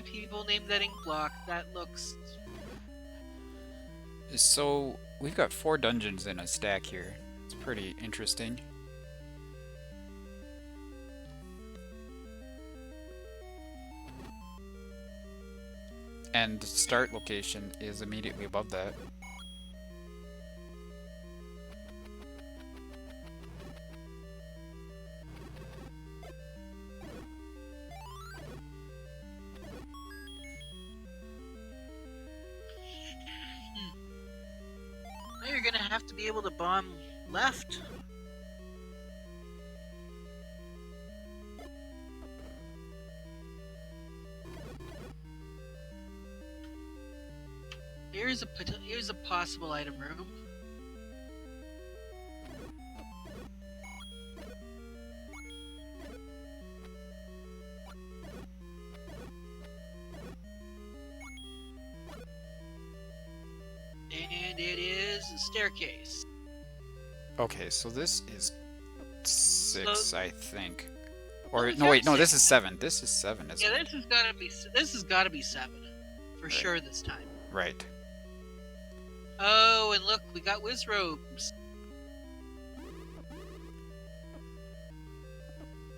people named that ink block. That looks... So, we've got 4 dungeons in a stack here. It's pretty interesting. And the start location is immediately above that. Now you're gonna have to be able to bomb left. Here's a possible item room. And it is a staircase. Okay, so this is 6, So- I think. Well, Or we no, wait, got no, this 6. is 7. This is 7, isn't Yeah, it? this has gotta be 7 for sure this time. Right. Oh, and look, we got whiz robes.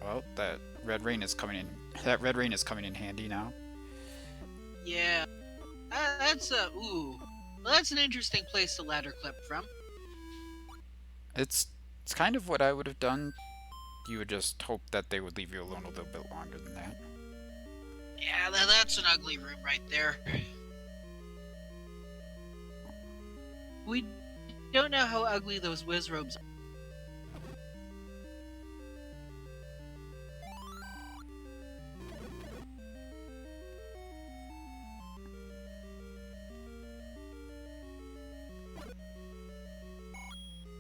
Well, that red rain is coming in. That red rain is coming in handy now. Yeah, that's a ooh. Well, that's an interesting place to ladder clip from. It's kind of what I would have done. You would just hope that they would leave you alone a little bit longer than that. Yeah, that's an ugly room right there. We don't know how ugly those whiz robes are.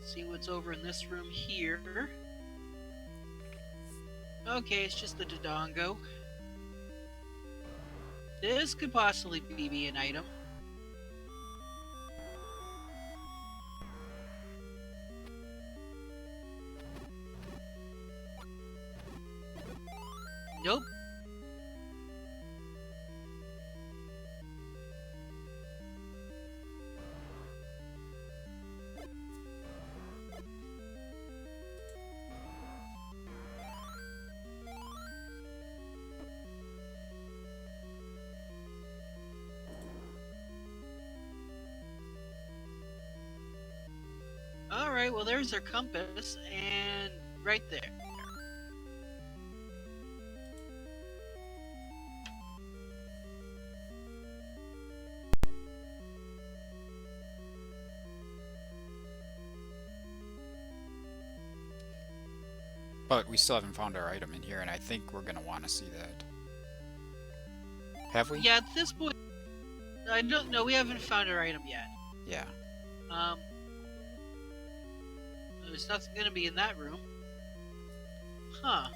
See what's over in this room here. Okay, it's just the Dodongo. This could possibly be an item. Nope. right, well, there's our compass, and right there. But we still haven't found our item in here, and I think we're gonna want to see that. Have we? Yeah, at this point, I don't know. We haven't found our item yet. Yeah. Um, there's nothing gonna be in that room. Huh.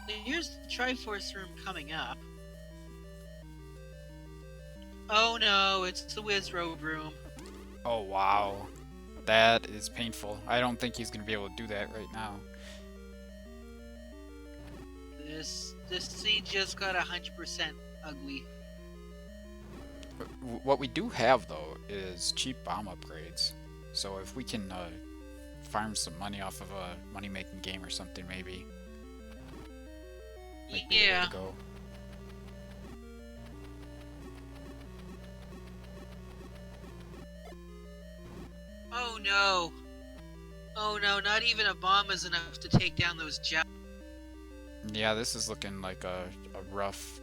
Here's the Triforce room coming up. Oh no, it's the Wizrobe room. Oh, wow. That is painful. I don't think he's gonna be able to do that right now. This scene just got 100% ugly. What we do have, though, is cheap bomb upgrades. So if we can farm some money off of a money-making game or something, maybe. Might be the way Yeah. to go. Oh no. Oh no, not even a bomb is enough to take down those jets. Yeah, this is looking like a rough...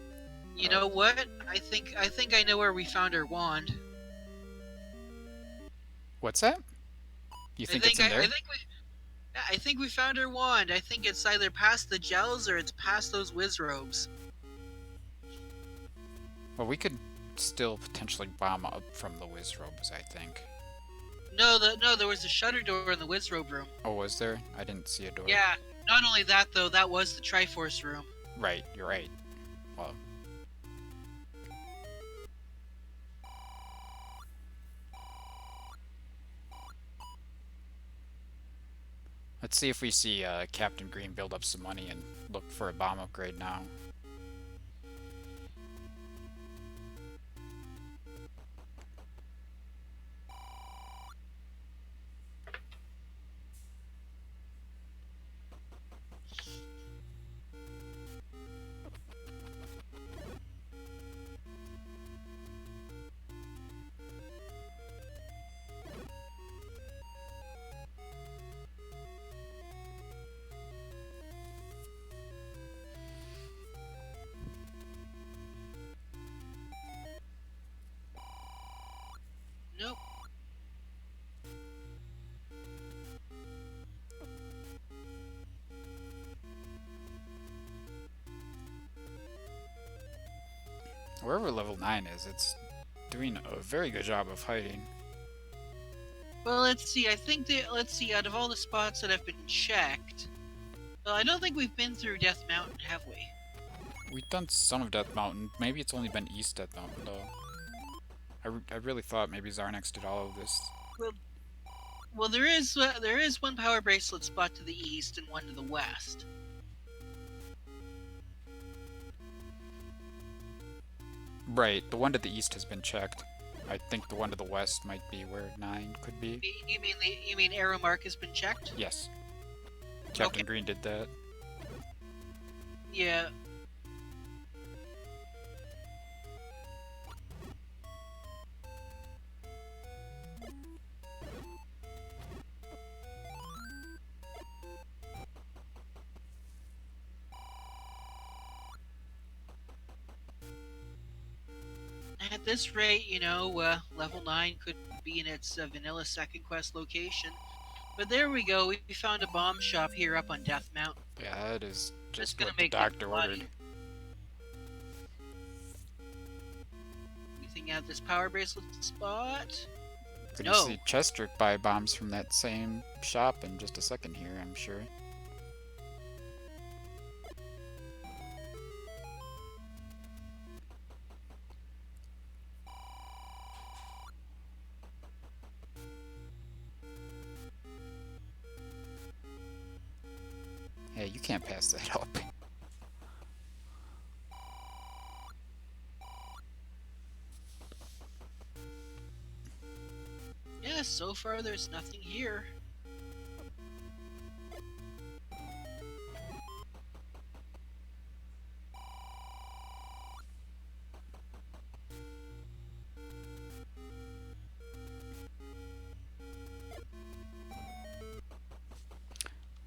You know what? I think I know where we found our wand. What's that? You think it's in there? I think we found our wand. I think it's either past the gels or it's past those Wizrobes. Well, we could still potentially bomb up from the Wizrobes, I think. No, there was a shutter door in the Wizrobe room. Oh, was there? I didn't see a door. Yeah. Not only that though, that was the Triforce room. Right, you're right. Well... Let's see if we see Captain Green build up some money and look for a bomb upgrade now. Nope. Wherever level 9 is, it's doing a very good job of hiding. Well, let's see. Let's see. Out of all the spots that have been checked, well, I don't think we've been through Death Mountain, have we? We've done some of Death Mountain. Maybe it's only been East Death Mountain, though. I really thought maybe Zarnax did all of this. Well, there is one power bracelet spot to the east and one to the west. Right, the one to the east has been checked. I think the one to the west might be where 9 could be. You mean arrow mark has been checked? Yes. Captain Okay. Green did that. Yeah. At this rate, level 9 could be in its vanilla second quest location. But there we go, we found a bomb shop here up on Death Mountain. Yeah, that is That's just gonna what the make doctor money. ordered. Anything at this power bracelet spot? Gonna No. see Chester buy bombs from that same shop in just a second here, I'm sure. Hey, you can't pass that up. Yeah, so far there's nothing here.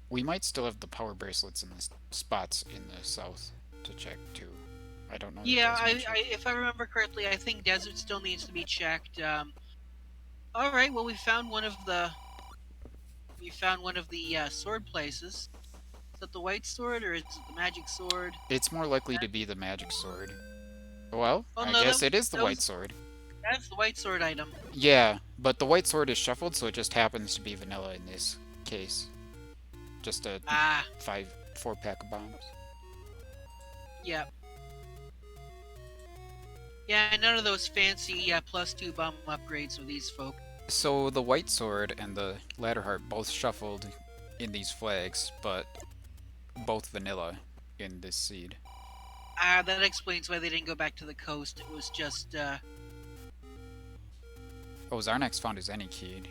We might still have the power bracelets in the spots in the south to check too. I don't know that Yeah, those mentioned. if I remember correctly, I think desert still needs to be checked. All right, well we found one of the sword places. Is that the white sword or is it the magic sword? It's more likely to be the magic sword. Well, Oh I no, guess it is the that white was sword. that's the white sword item. Yeah, but the white sword is shuffled, so it just happens to be vanilla in this case. Just a Ah, 4 pack of bombs. yeah, yeah. None of those fancy +2 bomb upgrades for these folk. So the white sword and the ladder heart both shuffled in these flags, but both vanilla in this seed. Ah, that explains why they didn't go back to the coast. It was just Oh, Zarnax found his any keyed.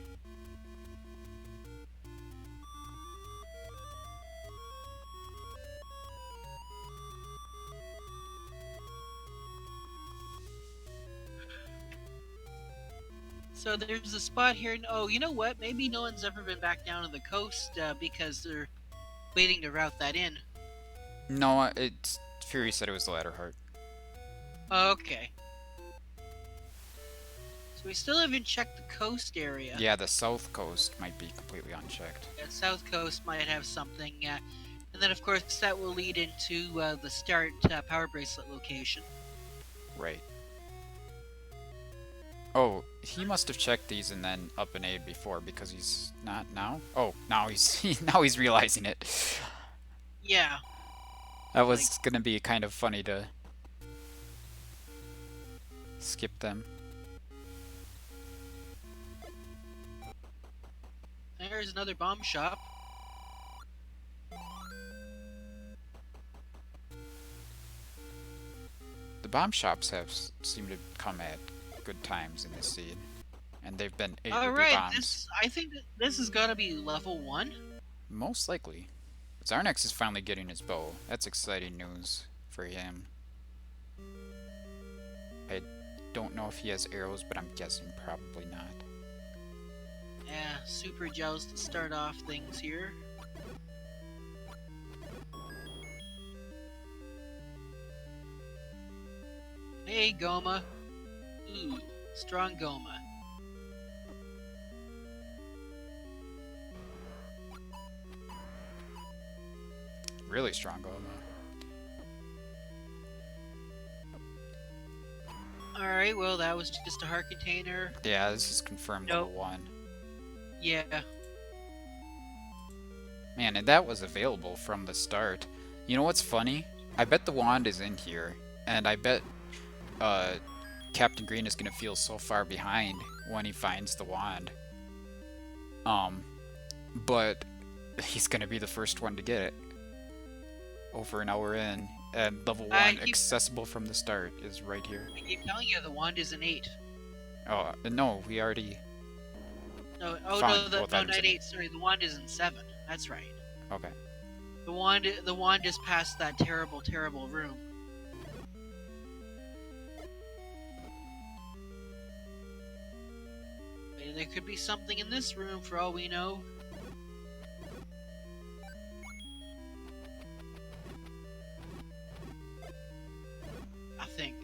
so there's a spot here. Oh, you know what? Maybe no one's ever been back down to the coast because they're waiting to route that in. No, it's Fury said it was the ladder heart. Okay. So we still haven't checked the coast area. Yeah, the south coast might be completely unchecked. Yeah, south coast might have something. And then, of course, that will lead into the start power bracelet location. Right. Oh, he must have checked these and then up an A before because he's not now. Oh, now he's now he's realizing it. Yeah. That was gonna be kind of funny to skip them. There's another bomb shop. The bomb shops have seemed to come at good times in this seed, and they've been 8 All rupee right, bombs. I think this is gonna be level 1. Most likely. Zarnax is finally getting his bow. That's exciting news for him. I don't know if he has arrows, but I'm guessing probably not. Yeah, super gels to start off things here. Hey, Goma. Ooh, strong Goma. Really strong Goma. Alright, well, that was just a heart container. Yeah, this is confirmed level 1. Yeah. Man, and that was available from the start. You know what's funny? I bet the wand is in here, and I bet Captain Green is gonna feel so far behind when he finds the wand. But he's gonna be the first one to get it. Over an hour in, and level 1 accessible from the start is right here. I keep telling you, the wand is an 8. Oh, no, we already... No, oh found no, both no, items not in 8, sorry, the wand is in 7. That's right. Okay. The wand is past that terrible, terrible room. Maybe there could be something in this room for all we know. I think.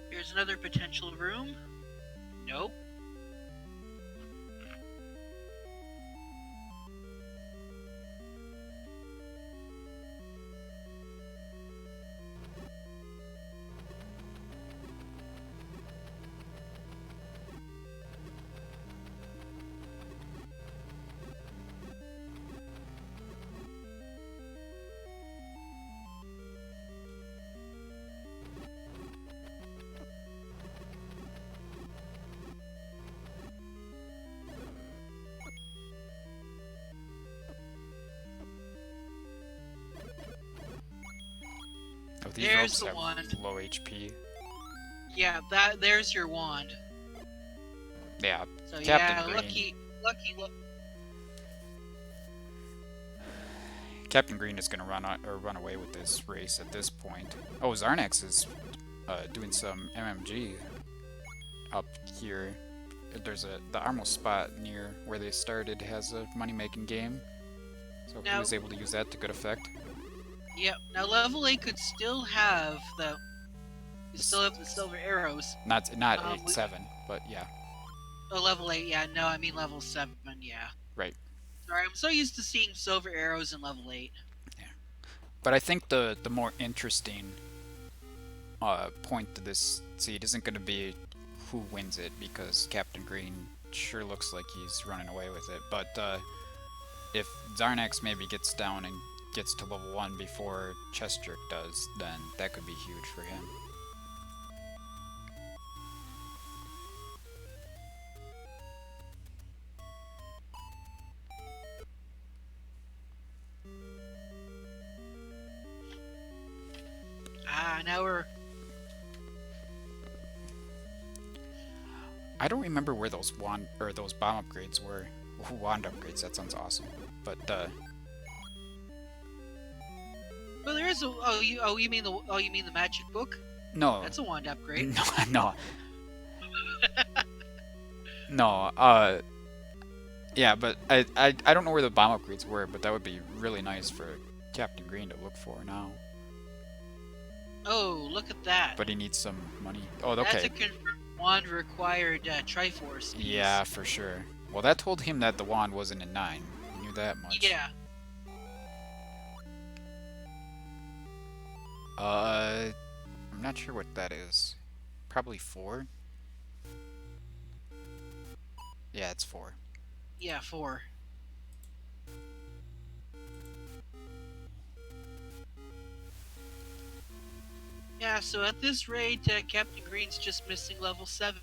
Here's another potential room. Nope. Oh, these There's ropes the have wand. low HP. Yeah, there's your wand. Yeah, So Captain yeah, Green. lucky. Captain Green is gonna run away with this race at this point. Oh, Zarnax is doing some MMG up here. There's the Armel spot near where they started has a money-making game, so he Now, was able to use that to good effect. yep. Now level 8 could still have the silver arrows. Not 8-7, but yeah, Oh, level 8. Yeah, no, I mean level 7. Yeah. right. Sorry, I'm so used to seeing silver arrows in level 8. Yeah. But I think the more interesting point to this seed isn't going to be who wins it, because Captain Green sure looks like he's running away with it. But if Zarnax maybe gets down and gets to level 1 before Chestrick does, then that could be huge for him. Now we're... I don't remember where those those bomb upgrades were. Wand upgrades, that sounds awesome. But Well, there is a... you mean the magic book? no. That's a wand upgrade. No. No, yeah, but I don't know where the bomb upgrades were, but that would be really nice for Captain Green to look for now. Oh, look at that. But he needs some money. Oh, okay. That's a confirmed wand required Triforce piece. Yeah, for sure. Well, that told him that the wand wasn't in 9. He knew that much. Yeah. I'm not sure what that is. Probably 4? Yeah, it's 4. Yeah, 4. Yeah, so at this rate, Captain Green's just missing level 7.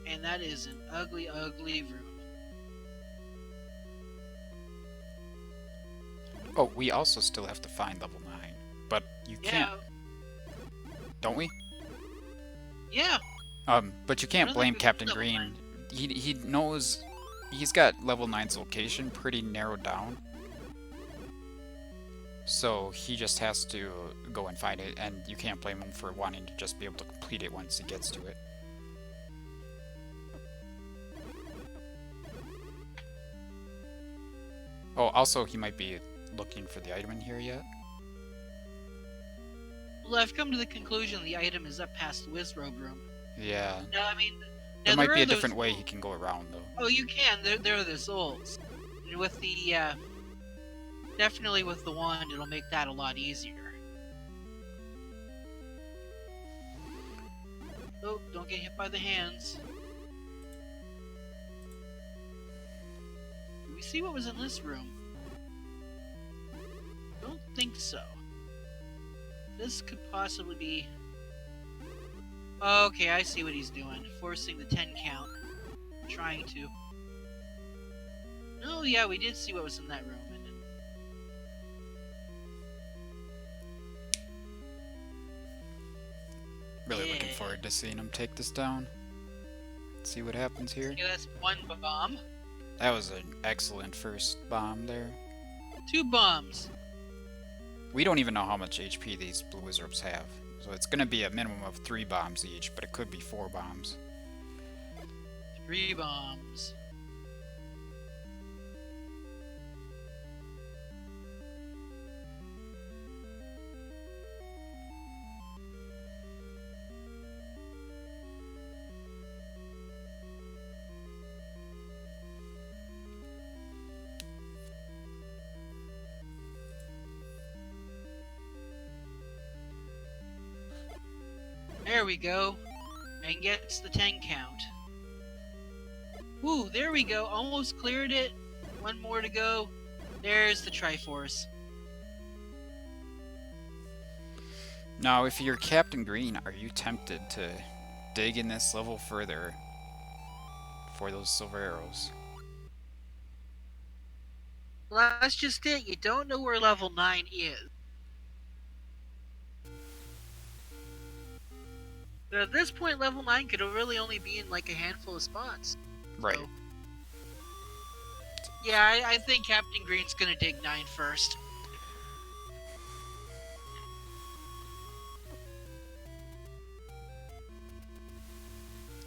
And that is an ugly, ugly room. Oh, we also still have to find level 9. But you can't... Don't we? Yeah. But you can't blame Captain Green. He knows... He's got level 9's location pretty narrowed down. So he just has to go and find it, and you can't blame him for wanting to just be able to complete it once he gets to it. Oh, also he might be looking for the item in here yet. Well, I've come to the conclusion the item is up past the Wizrobe room. Yeah. No, I mean... There might be a different way he can go around, though. Oh, you can. There are the souls. And with the, definitely with the wand, it'll make that a lot easier. Oh, don't get hit by the hands. Did we see what was in this room? Don't think so. This could possibly be... Okay, I see what he's doing. Forcing the 10 count. Trying to. Oh yeah, we did see what was in that room. And then... Really looking forward to seeing him take this down. Let's see what happens here. Okay, that's 1 bomb. That was an excellent first bomb there. 2 bombs. We don't even know how much HP these blue wizards have. So it's going to be a minimum of 3 bombs each, but it could be 4 bombs. 3 bombs. There we go. And gets the 10 count. Ooh, there we go. Almost cleared it. 1 more to go. There's the Triforce. Now, if you're Captain Green, are you tempted to dig in this level further for those silver arrows? Well, that's just it. You don't know where level 9 is. But at this point, level 9 could really only be in like a handful of spots. Right. So yeah, I think Captain Green's gonna dig 9 first.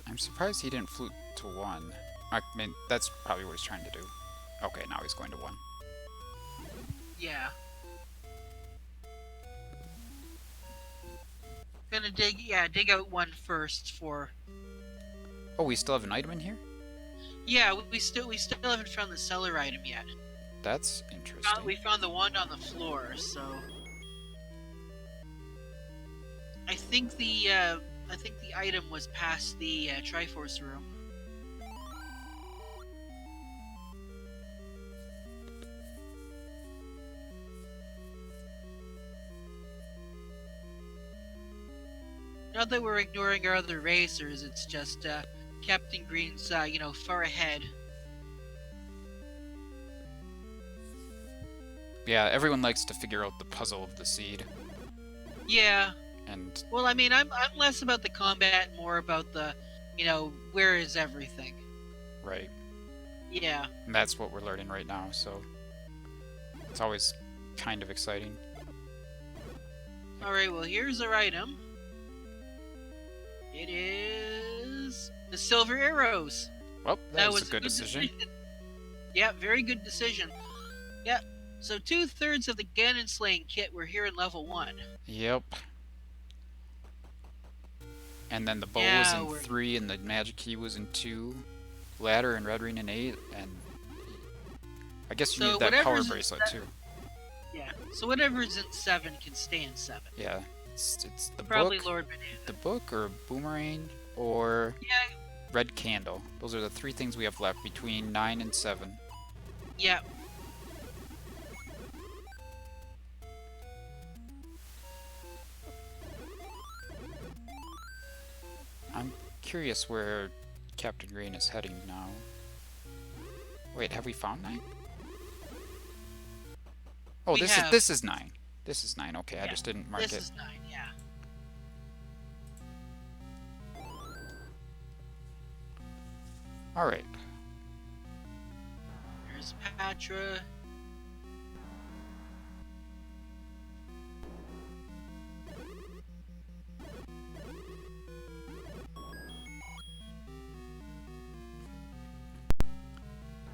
I'm surprised he didn't flute to 1. I mean, that's probably what he's trying to do. Okay, now he's going to 1. Yeah. Gonna dig out 1 first for. Oh, we still have an item in here? Yeah, we still haven't found the cellar item yet. That's interesting. We found the wand on the floor, so I think the item was past the Triforce room. Not that we're ignoring our other racers, it's just Captain Green's far ahead. Yeah, everyone likes to figure out the puzzle of the seed. Yeah. And Well, I mean, I'm less about the combat, more about the, where is everything? right. Yeah. And that's what we're learning right now, so it's always kind of exciting. All right. Well, here's our item. It is the silver arrows. Well, that was a good decision. Yeah, very good decision. Yeah. So 2/3 of the Ganon slaying kit were here in level 1. Yep. And then the bow was in 3, and the magic key was in 2. Ladder and red ring in 8, and I guess you need that power bracelet too. Yeah. So whatever's in 7 can stay in 7. Yeah. It's the Probably book, Lord Banana. the book, or boomerang, or Yeah. red candle. Those are the 3 things we have left between 9 and 7. Yeah. I'm curious where Captain Green is heading now. Wait, have we found 9? Oh, this is 9. This is 9. Okay, yeah, I just didn't mark it. This is 9. Yeah. All right. There's Patra.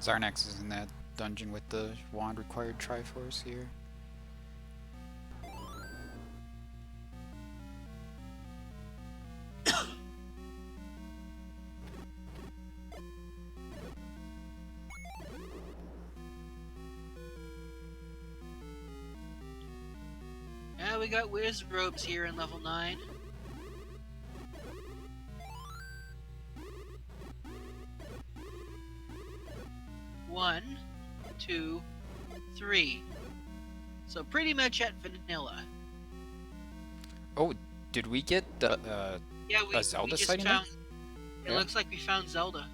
Zarnax is in that dungeon with the wand required Triforce here. Yeah, we got Wiz Robes here in level 9. One, 2, 3. So pretty much at vanilla. Oh, did we get the a Zelda sighting? It looks like we found Zelda.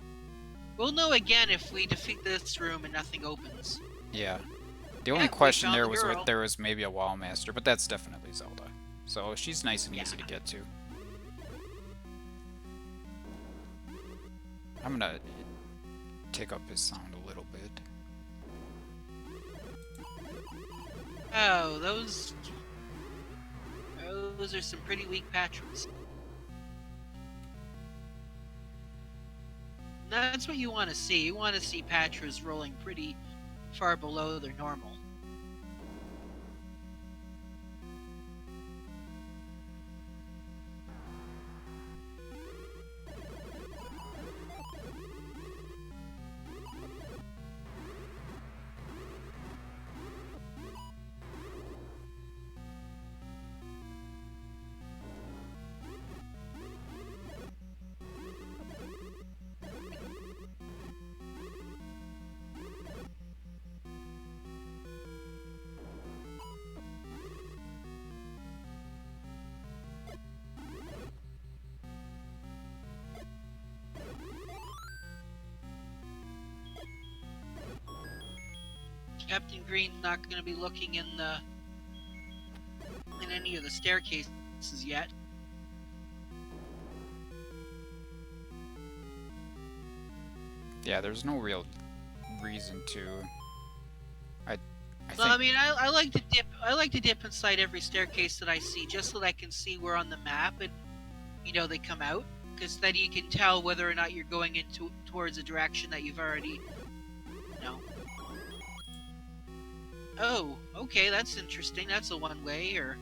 We'll know again if we defeat this room and nothing opens. Yeah. The only question there was if there was maybe a Wall Master, but that's definitely Zelda. So she's nice and easy to get to. I'm gonna take up his sound a little bit. Oh, those are some pretty weak patrons. That's what you want to see. You want to see Patras rolling pretty far below their normal. Captain Green's not going to be looking in any of the staircases yet. Yeah, there's no real reason to. I I Well, think I mean, I like to dip. I like to dip inside every staircase that I see, just so that I can see where on the map and they come out, because then you can tell whether or not you're going into towards a direction that you've already. You know. Oh, okay, that's interesting. That's a one way, or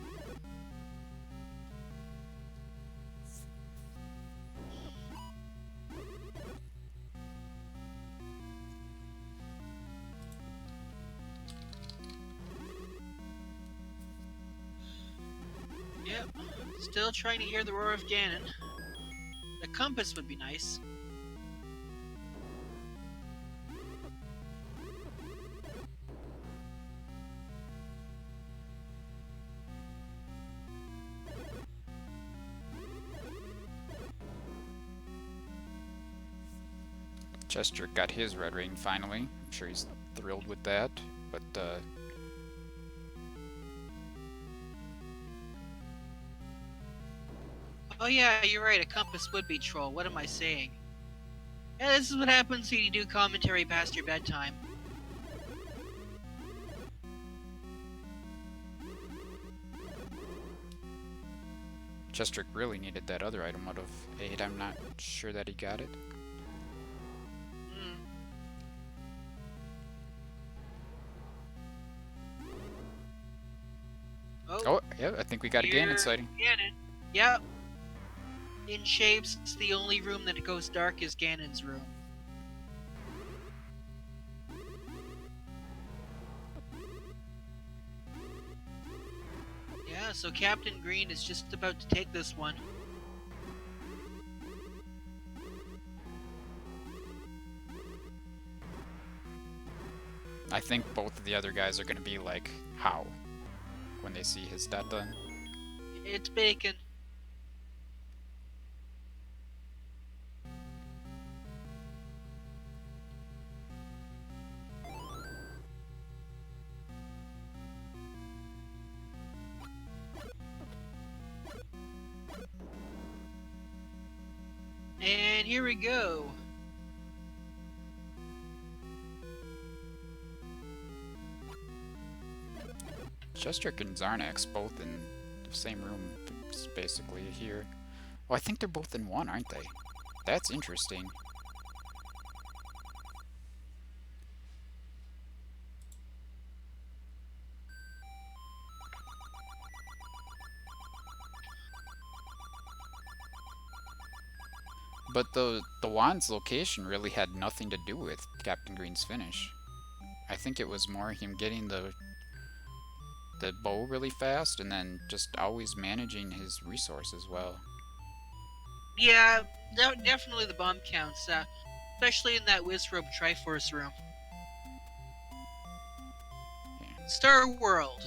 yep. Still trying to hear the roar of Ganon. A compass would be nice. Chester got his red ring finally. I'm sure he's thrilled with that. But Oh yeah, you're right. A compass would be troll. What am I saying? Yeah, this is what happens when you do commentary past your bedtime. Chester really needed that other item out of 8. I'm not sure that he got it. Hmm. Oh, Oh, yeah, I think we got a Ganon here, sighting. Ganon. Yep. In shapes, the only room that goes dark is Ganon's room. Yeah, so Captain Green is just about to take this one. I think both of the other guys are going to be like, how? When they see his stat done. It's bacon. And here we go. Chester and Zarnax both in the same room, basically, here. Oh, I think they're both in one, aren't they? That's interesting. But the wand's location really had nothing to do with Captain Green's finish. I think it was more him getting the bow really fast and then just always managing his resources well. Yeah, definitely the bomb counts, especially in that Wizrobe Triforce room. Yeah. Star World.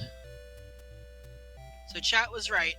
So chat was right.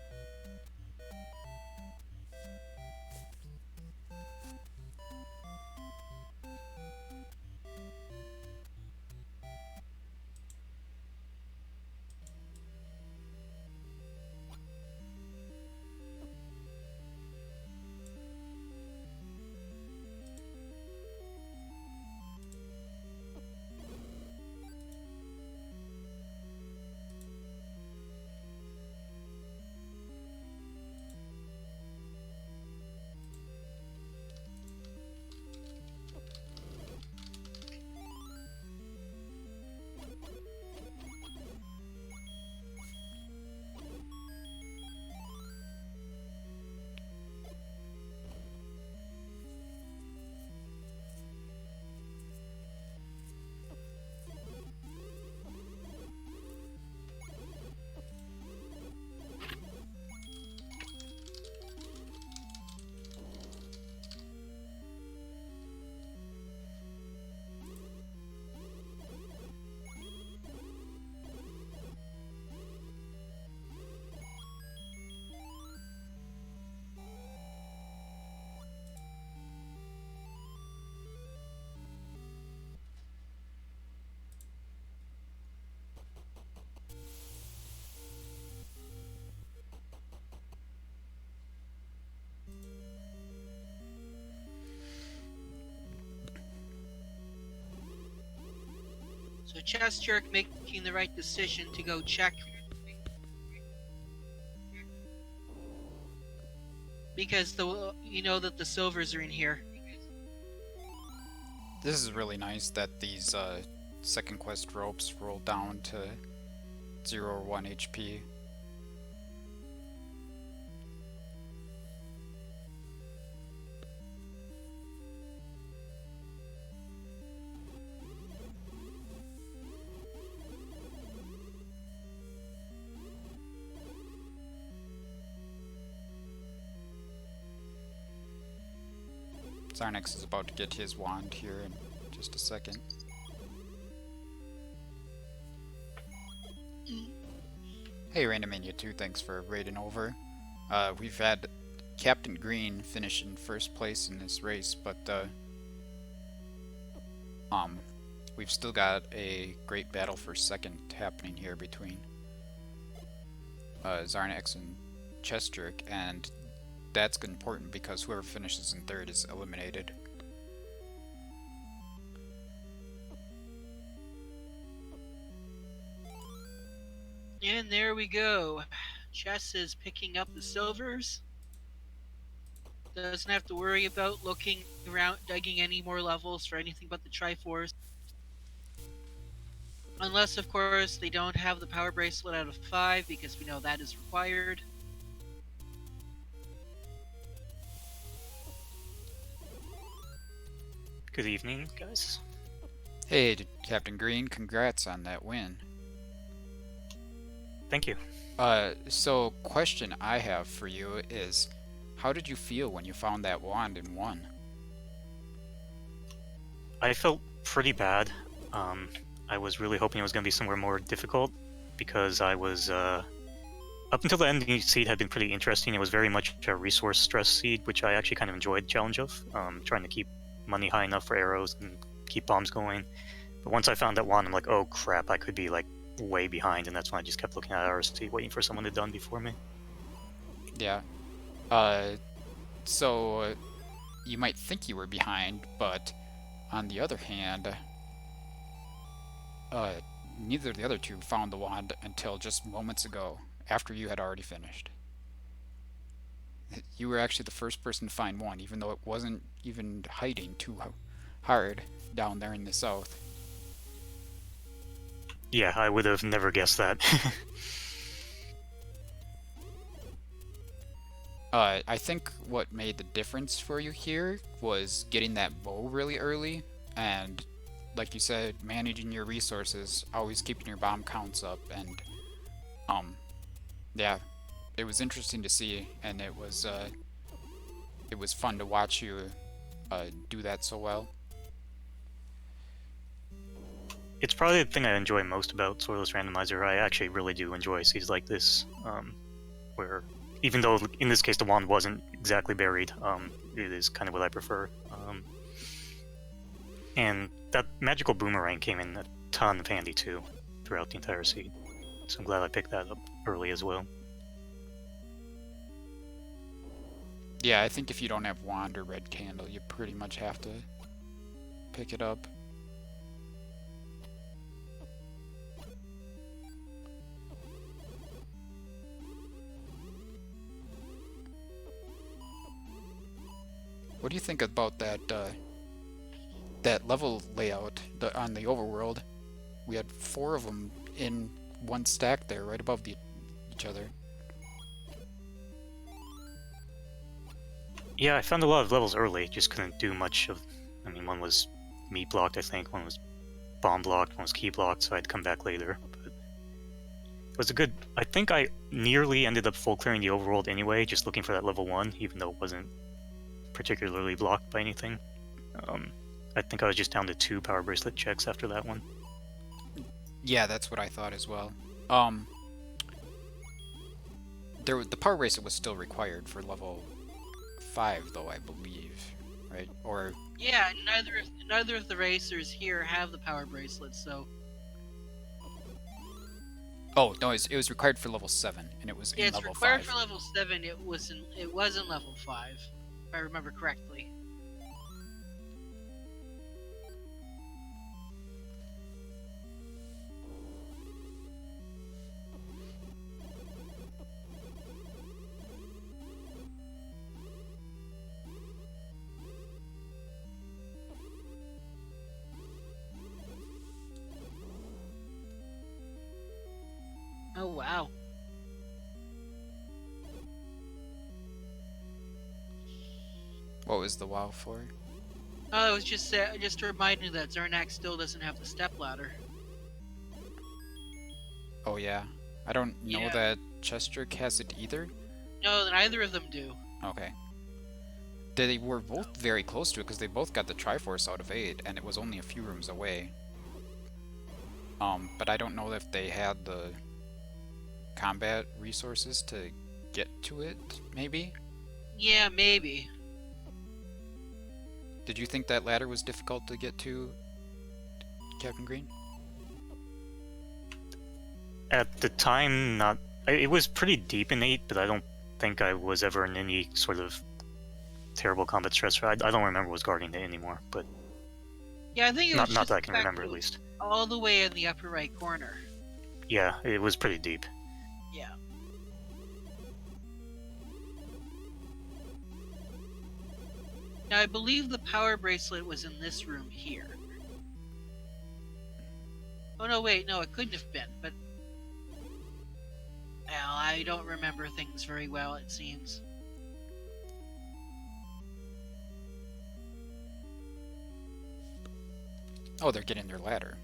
So Chess Jerk making the right decision to go check because you know that the silvers are in here. This is really nice that these second quest ropes roll down to 0 or 1 HP. Zarnex is about to get his wand here in just a second. Hey Randomizer 2, thanks for raiding over. We've had Captain Green finish in first place in this race, but we've still got a great battle for second happening here between Zarnex and Chessjerk, and that's important because whoever finishes in third is eliminated. And there we go. Chess is picking up the silvers. Doesn't have to worry about looking around, digging any more levels for anything but the Triforce. Unless, of course, they don't have the power bracelet out of 5, because we know that is required. Good evening, guys. Hey, Captain Green, congrats on that win. Thank you. So question I have for you is, how did you feel when you found that wand and won? I felt pretty bad. I was really hoping it was going to be somewhere more difficult, because I was, up until the ending seed had been pretty interesting. It was very much a resource stress seed, which I actually kind of enjoyed the challenge of, trying to keep money high enough for arrows and keep bombs going. But once I found that wand, I'm like, oh crap, I could be like way behind, and that's when I just kept looking at RST, waiting for someone to done before me. Yeah. So you might think you were behind, but on the other hand, neither of the other two found the wand until just moments ago, after you had already finished. You were actually the first person to find one, even though it wasn't even hiding too hard down there in the south. Yeah, I would have never guessed that. I think what made the difference for you here was getting that bow really early, and like you said, managing your resources, always keeping your bomb counts up, and yeah, it was interesting to see, and it was fun to watch you do that so well. It's probably the thing I enjoy most about Soilless Randomizer. I actually really do enjoy seeds like this, where even though in this case the wand wasn't exactly buried, it is kind of what I prefer. And that magical boomerang came in a ton of handy too throughout the entire seed, so I'm glad I picked that up early as well. Yeah, I think if you don't have wand or red candle, you pretty much have to pick it up. What do you think about that that level layout on the overworld? We had 4 of them in one stack there, right above each other. Yeah, I found a lot of levels early, just couldn't do much of... I mean, one was meat blocked, I think, one was bomb blocked, one was key blocked, so I had to come back later. But it was a good... I think I nearly ended up full clearing the overworld anyway, just looking for that level 1, even though it wasn't particularly blocked by anything. I think I was just down to 2 power bracelet checks after that one. Yeah, that's what I thought as well. The power bracelet was still required for level 5, though, I believe, right? Or Yeah, neither of the racers here have the power bracelet, so oh no, it was required for level 7, and it was yeah, in it's level required 5. for level 7. It wasn't level 5, if I remember correctly. wow. What was the WoW for? Oh, it was just to remind you that Zarnak still doesn't have the stepladder. Oh yeah. I don't know Yeah. that Chester has it either. No, neither of them do. Okay. They were both very close to it because they both got the Triforce out of 8, and it was only a few rooms away. But I don't know if they had the combat resources to get to it, maybe? Yeah, maybe. Did you think that ladder was difficult to get to, Captain Green? At the time, not. It was pretty deep in 8, but I don't think I was ever in any sort of terrible combat stress. I don't remember was guarding it anymore, but Yeah, I think it was not just that I the can fact remember that at it was least. all the way in the upper right corner. Yeah, it was pretty deep. Yeah. Now, I believe the power bracelet was in this room here. Oh, no, wait, no, it couldn't have been, but... Well, I don't remember things very well, it seems. Oh, they're getting their ladder.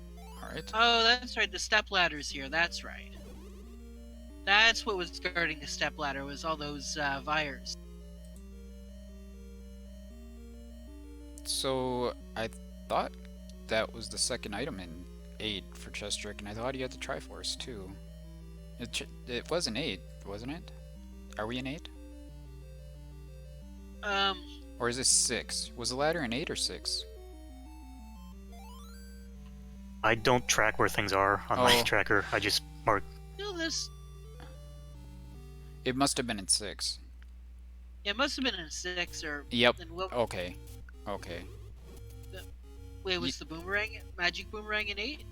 Alright. Oh, that's right, the stepladder's here, that's right. That's what was guarding the stepladder, was all those, Vires. So, I thought that was the second item in 8 for Chestrick, and I thought he had the Triforce too. It was an 8, wasn't it? Are we in 8? Or is this 6? Was the ladder in 8 or 6? I don't track where things are on my Oh. tracker. I just mark. No, this... It must have been in 6. It must have been in 6, or... Yep. Then what... Okay. Okay. Wait, was the boomerang, magic boomerang in 8?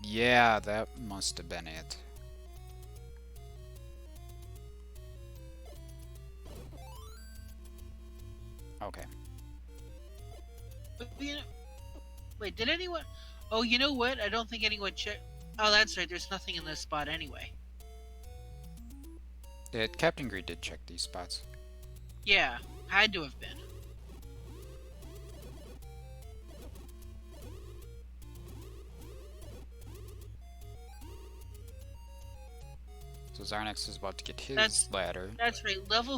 Yeah, that must have been it. Okay. But, wait, did anyone... Oh, you know what? I don't think anyone checked... Oh, that's right, there's nothing in this spot anyway. Captain Green did check these spots. Yeah, had to have been. So Zarnax is about to get his That's- ladder. That's right, level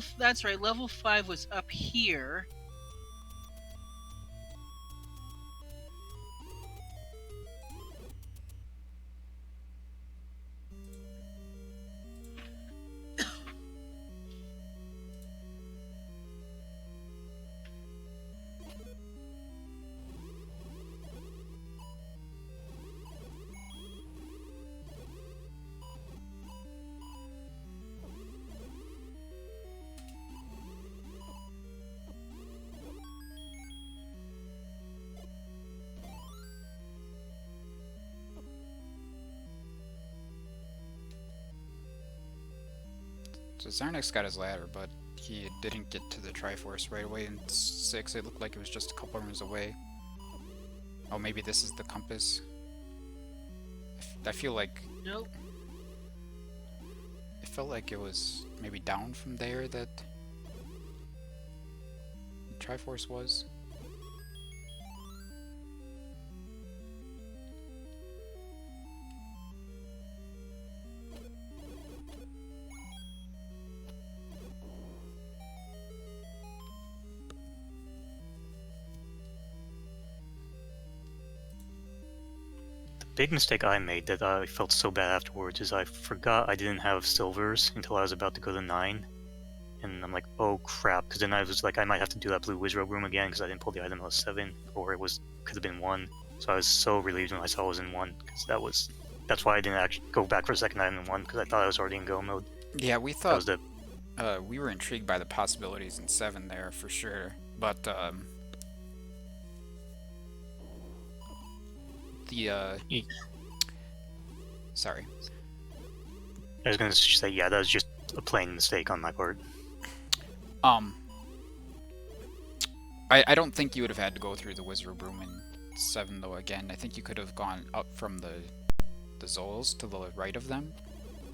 5 was up here. So Zarnax got his ladder, but he didn't get to the Triforce right away in 6. It looked like it was just a couple rooms away. Oh, maybe this is the compass. I feel like... Nope. It felt like it was maybe down from there that the Triforce was. Big mistake I made that I felt so bad afterwards is I forgot I didn't have silvers until I was about to go to 9. And I'm like, oh crap, because then I was like, I might have to do that blue wizard room again because I didn't pull the item that was 7, or could have been 1. So I was so relieved when I saw it was in 1, because that's why I didn't actually go back for a second item in 1, because I thought I was already in go mode. Yeah, we That thought was the we were intrigued by the possibilities in 7 there for sure, but sorry. I was gonna say, yeah, that was just a plain mistake on my part. I don't think you would have had to go through the wizard room in 7 though. Again, I think you could have gone up from the Zols to the right of them,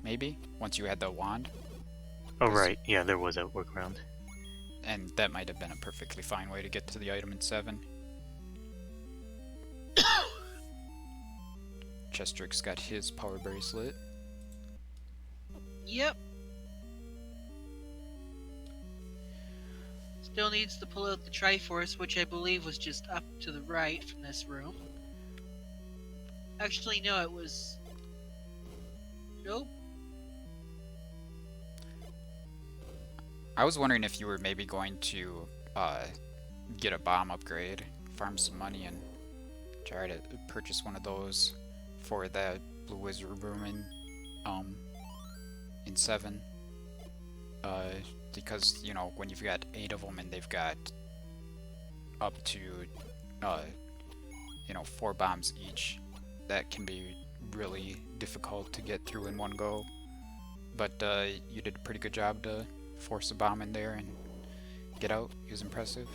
maybe once you had the wand. Oh right, yeah, there was a workaround. And that might have been a perfectly fine way to get to the item in 7. Chestrick's got his power bracelet. Yep. Still needs to pull out the Triforce, which I believe was just up to the right from this room. Actually, no, it was... Nope. I was wondering if you were maybe going to get a bomb upgrade, farm some money, and try to purchase one of those for the Blue Wizard room in 7. Because, you know, when you've got 8 of them and they've got up to, 4 bombs each, that can be really difficult to get through in one go. But you did a pretty good job to force a bomb in there and get out. It was impressive.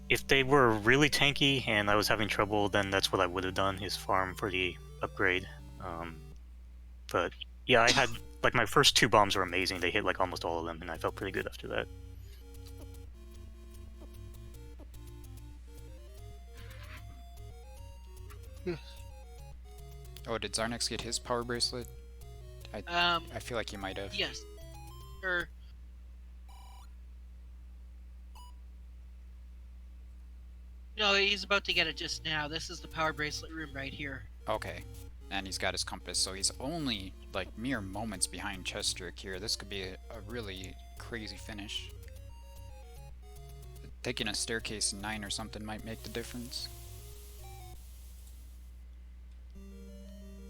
If they were really tanky and I was having trouble, then that's what I would have done, is farm for the upgrade. But yeah, I had, like, my first 2 bombs were amazing. They hit like almost all of them, and I felt pretty good after that. Oh, did Zarnex get his power bracelet? I feel like he might have. Yes. Or... No, he's about to get it just now. This is the power bracelet room right here. Okay. And he's got his compass, so he's only, like, mere moments behind Chestrick here. This could be a really crazy finish. Taking a staircase in 9 or something might make the difference.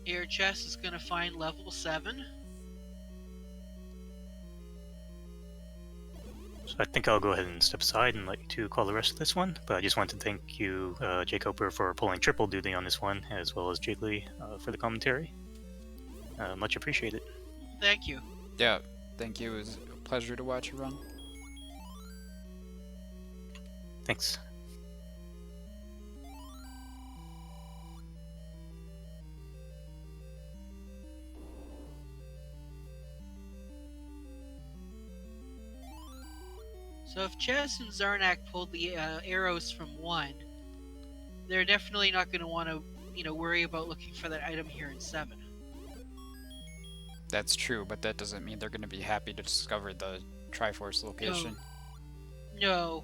Here, Chess is going to find level 7. So I think I'll go ahead and step aside and let you two call the rest of this one. But I just want to thank you, Jacober, for pulling triple duty on this one, as well as Jiggly for the commentary. Much appreciated. Thank you. Yeah, thank you. It was a pleasure to watch you run. Thanks. So if Chess and Zarnak pulled the arrows from 1, they're definitely not going to want to, worry about looking for that item here in 7. That's true, but that doesn't mean they're going to be happy to discover the Triforce location. No,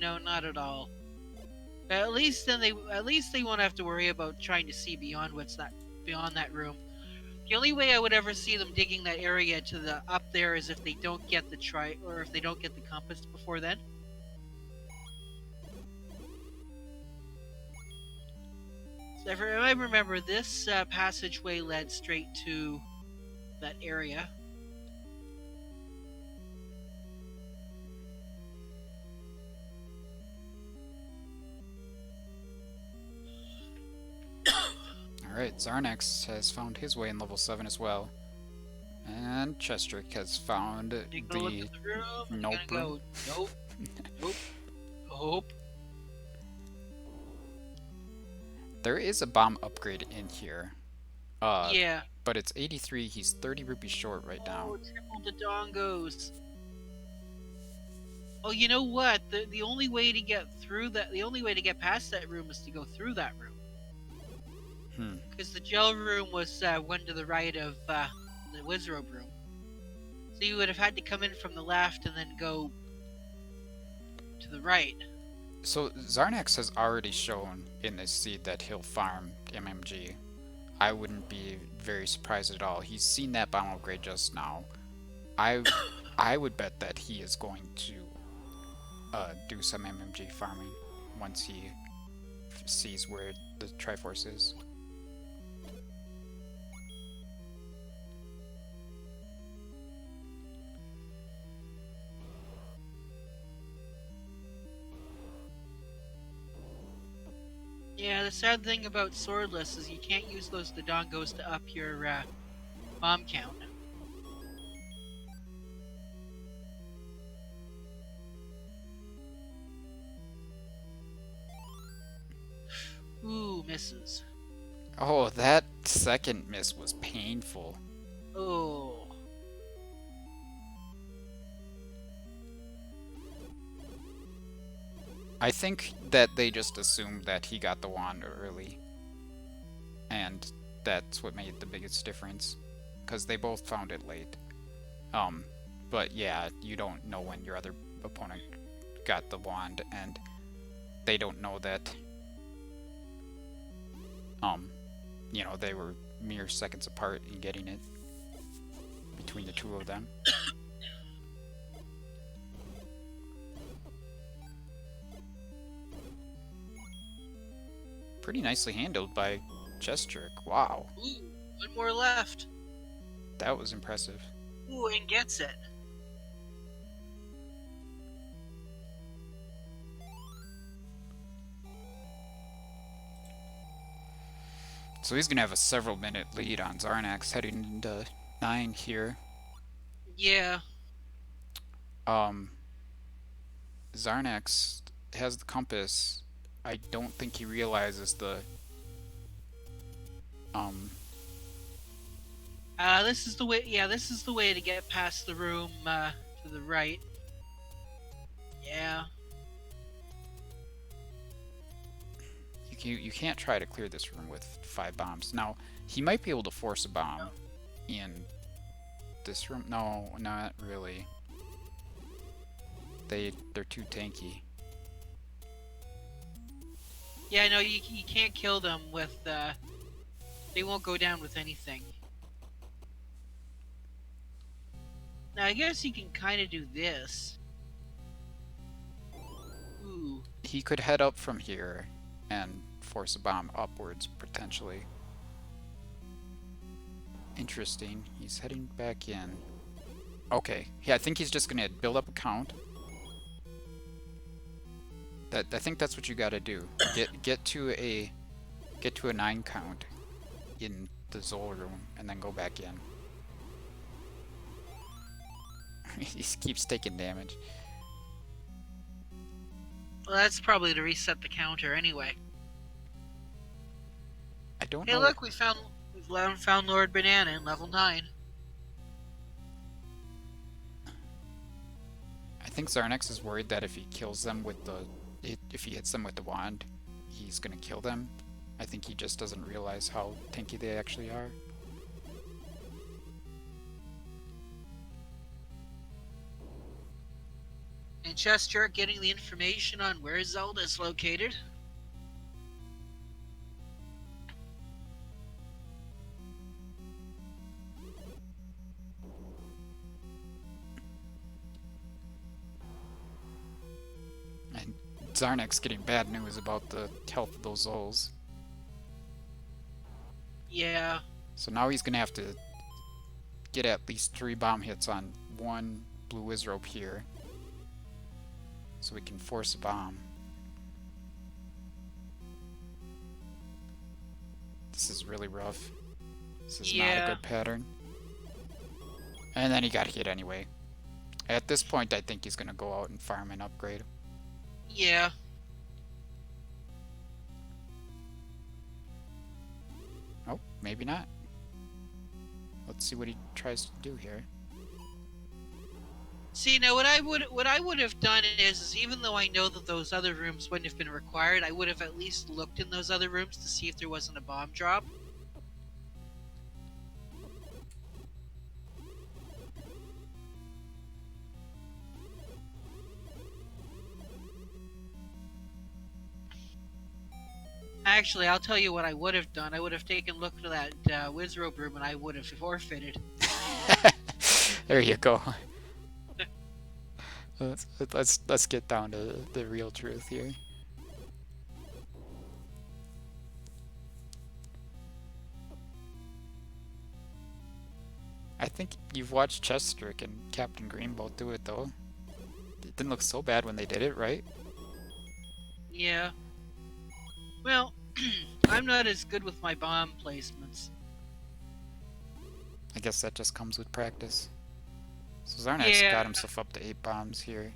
not at all. At least they won't have to worry about trying to see beyond beyond that room. The only way I would ever see them digging that area to the up there is if they don't get the if they don't get the compass before then. So if I remember, this passageway led straight to that area. Alright, Zarnex has found his way in level 7 as well. And Chestrick has found the nope room. Nope. Nope. There is a bomb upgrade in here. Yeah. But it's 83, he's 30 rupees short right now. Oh, triple the dongos. Oh, you know what? The only way to get through that, the only way to get past that room is to go through that room. Because the gel room was one to the right of the Wizrobe room. So you would have had to come in from the left and then go to the right. So Zarnex has already shown in this seed that he'll farm MMG. I wouldn't be very surprised at all. He's seen that bomb upgrade just now. I would bet that he is going to do some MMG farming once he sees where the Triforce is. Yeah, the sad thing about Swordless is you can't use those Dodongos to up your bomb count. misses. Oh, that second miss was painful. Oh. I think that they just assumed that he got the wand early, and that's what made the biggest difference, because they both found it late. Um, but yeah, you don't know when your other opponent got the wand, and they don't know that, they were mere seconds apart in getting it between the two of them. Pretty nicely handled by Gesture. Wow, Ooh, one more left. that was impressive. Ooh, and gets it. So he's gonna have a several minute lead on Zarnax heading into 9 here. Yeah. Um, Zarnax has the compass. I don't think he realizes the This is the way. Yeah, this is the way to get past the room to the right. Yeah. you can't try to clear this room with 5 bombs. Now, he might be able to force a bomb in this room. No, not really. They're too tanky. Yeah, no, you can't kill them with. They won't go down with anything. Now, I guess you can kind of do this. Ooh. He could head up from here and force a bomb upwards, potentially. Interesting. He's heading back in. Okay. Yeah, I think he's just gonna build up a count. I think that's what you gotta do. Get to a 9 count in the Zol room and then go back in. He keeps taking damage. Well, that's probably to reset the counter anyway. I don't Hey, know. look, we've found Lord Banana in level 9. I think Zarnax is worried that if he kills them with if he hits them with the wand, he's gonna kill them. I think he just doesn't realize how tanky they actually are. And Chester getting the information on where Zelda is located. And Zarnax getting bad news about the health of those Zols. Yeah. So now he's gonna have to get at least 3 bomb hits on one blue Wizrobe here, so we can force a bomb. This is really rough. This is not a good pattern. And then he got hit anyway. At this point, I think he's gonna go out and farm an upgrade. Yeah. Oh, maybe not. Let's see what he tries to do here. See, now what I would have done is even though I know that those other rooms wouldn't have been required, I would have at least looked in those other rooms to see if there wasn't a bomb drop. Actually, I'll tell you what I would have done. I would have taken a look at that Wizrobe room and I would have forfeited. There you go. Let's get down to the real truth here. I think you've watched Chestrick and Captain Green both do it though. It didn't look so bad when they did it, right? Yeah. Well, I'm not as good with my bomb placements. I guess that just comes with practice. So Zarnax got himself up to 8 bombs here.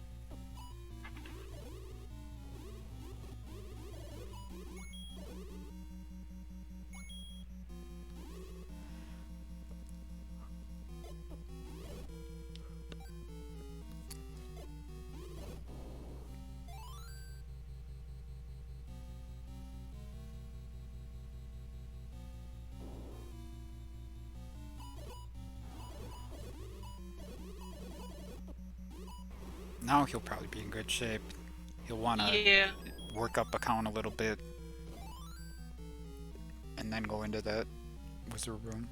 Now he'll probably be in good shape. He'll want to Yeah. work up a count a little bit and then go into that wizard room.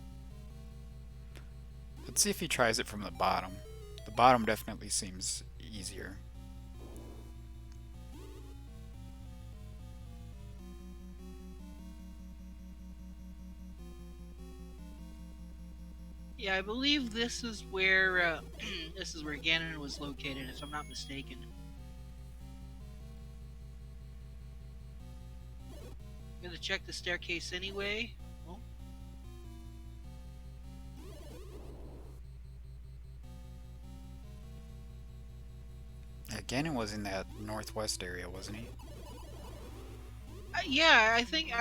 Let's see if he tries it from the bottom. The bottom definitely seems easier. Yeah, I believe this is where this is where Ganon was located, if I'm not mistaken. I'm gonna check the staircase anyway. Oh, Yeah, Ganon was in that northwest area, wasn't he? yeah, I think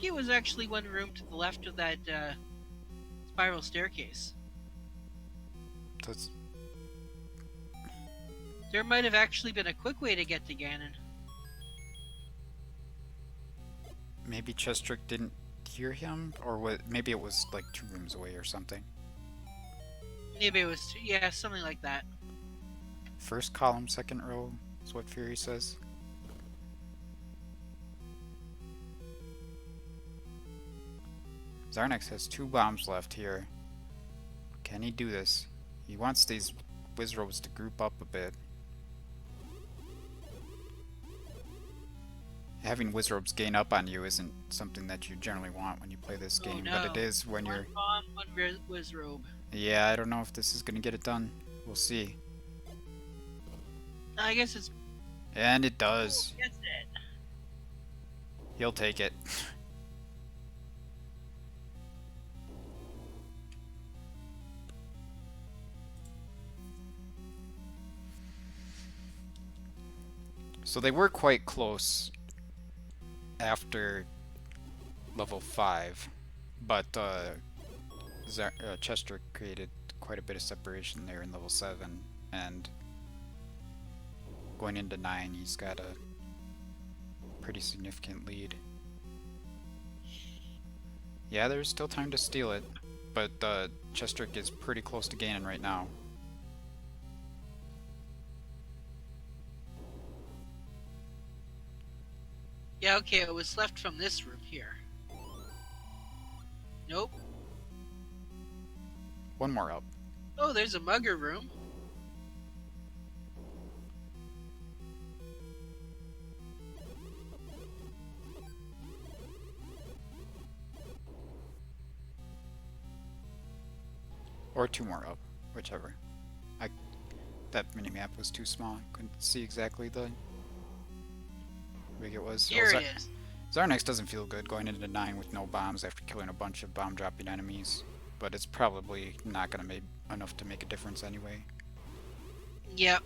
it was actually one room to the left of that spiral staircase. So it's, There might have actually been a quick way to get to Ganon. maybe Chestrick didn't hear him, or maybe it was like 2 rooms away or something. Maybe it was, yeah, something like that. First column, second row is what Fury says. Zarnax has 2 bombs left here. Can he do this? He wants these Wizrobes to group up a bit. Having Wizrobes gain up on you isn't something that you generally want when you play this Oh game, no. but it is when you're... One bomb, one Wizrobe. Yeah, I don't know if this is going to get it done. We'll see. I guess it's... And it does. Gets it. He'll take it. So they were quite close after level 5, but Chester created quite a bit of separation there in level 7, and going into 9 he's got a pretty significant lead. Yeah, there's still time to steal it, but Chestrick is pretty close to Ganon right now. Yeah, okay, it was left from this room here. Nope. One more up. Oh, there's a mugger room. Or 2 more up, whichever. That minimap was too small. I couldn't see exactly the big it was. Here it is. Zarnax doesn't feel good going into 9 with no bombs after killing a bunch of bomb dropping enemies, but it's probably not going to make enough to make a difference anyway. Yep.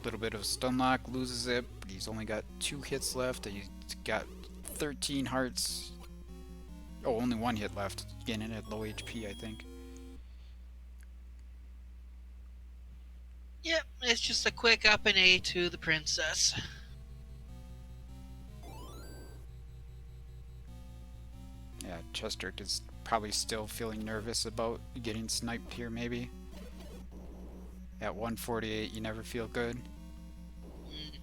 Little bit of stun lock, loses it, but he's only got 2 hits left, and he's got 13 hearts. Oh, only 1 hit left. Ganon at low HP, I think. Yep, it's just a quick up and A to the princess. Yeah, Chester is probably still feeling nervous about getting sniped here, maybe. At 148, you never feel good. Mm.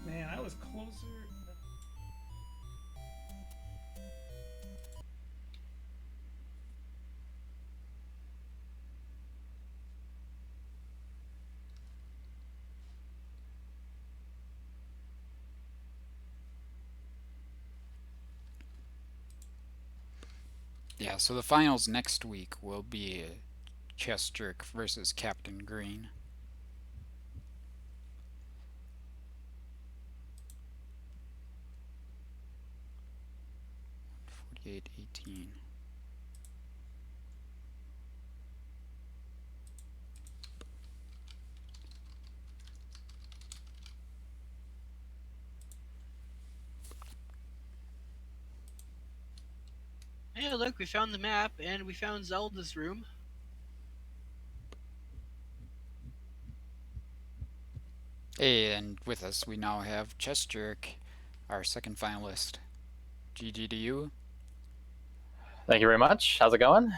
Man, I was closer. Yeah, so the finals next week will be Chester versus Captain Green. 48, 18. Hey, look, we found the map, and we found Zelda's room. Hey, and with us we now have Chess Jerk, our second finalist. GG to you. Thank you very much. How's it going?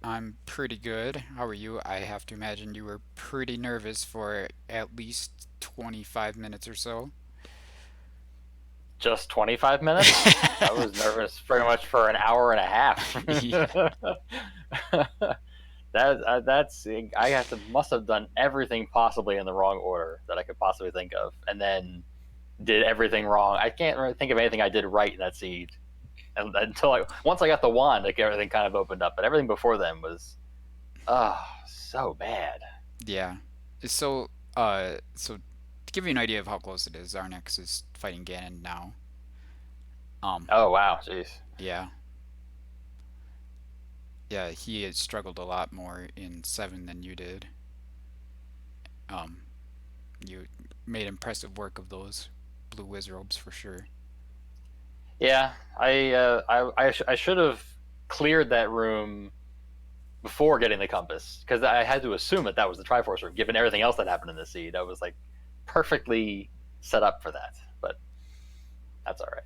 I'm pretty good. How are you? I have to imagine you were pretty nervous for at least 25 minutes or so. Just 25 minutes? I was nervous pretty much for an hour and a half. Yeah. Must have done everything possibly in the wrong order that I could possibly think of, and then did everything wrong. I can't really think of anything I did right in that seed, and until once I got the wand, like everything kind of opened up. But everything before then was, so bad. Yeah. So, so to give you an idea of how close it is, Zarnex is fighting Ganon now. Oh wow, jeez. Yeah. Yeah, he had struggled a lot more in 7 than you did. You made impressive work of those blue wizrobes for sure. Yeah, I should have cleared that room before getting the compass, because I had to assume that was the Triforce room, given everything else that happened in the seed. I was like perfectly set up for that, but that's all right.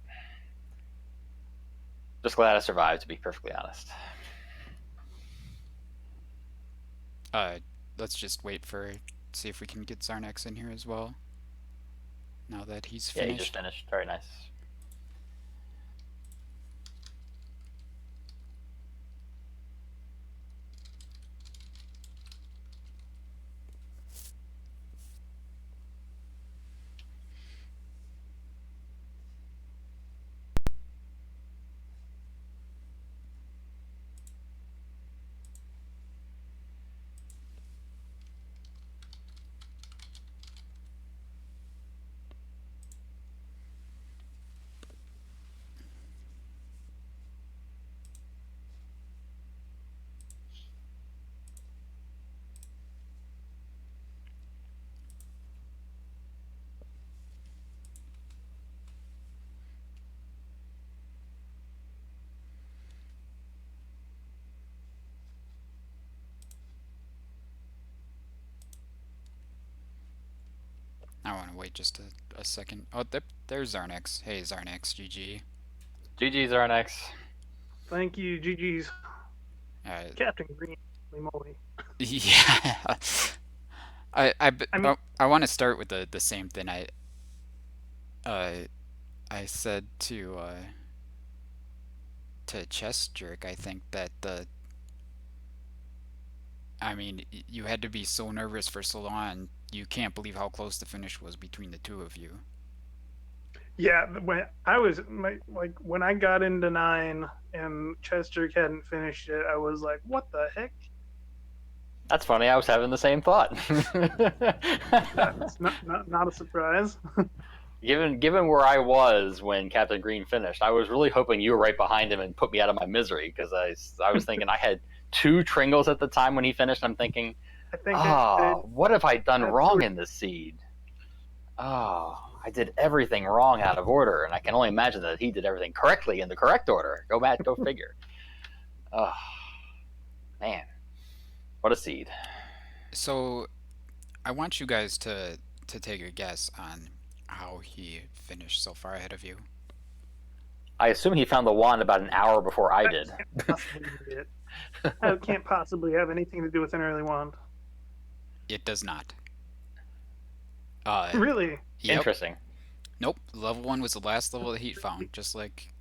Just glad I survived, to be perfectly honest. Let's just wait for see if we can get Zarnex in here as well. Now that he's Yeah, finished. he just finished. Very nice. I want to wait just a second. Oh, there's Zarnex. Hey, Zarnex, GG. GG's Arnex. Thank you, GG's. Captain Green. Holy moly. Yeah. I want to start with the same thing I said to Chess Jerk. I think that you had to be so nervous for so long. You can't believe how close the finish was between the two of you. Yeah, when when I got into 9 and Chester hadn't finished it, I was like, "What the heck?" That's funny. I was having the same thought. That's not a surprise. Given where I was when Captain Green finished, I was really hoping you were right behind him and put me out of my misery, because I was thinking I had 2 Tringles at the time when he finished. I'm thinking, I think what have I done wrong 3. in this seed? I did everything wrong out of order, and I can only imagine that he did everything correctly in the correct order. Go figure. Oh, man. What a seed. So, I want you guys to take a guess on how he finished so far ahead of you. I assume he found the wand about an hour before I did. That can't possibly have anything to do with an early wand. It does not. Really? Yep. Interesting. Nope. Level 1 was the last level that he found, just like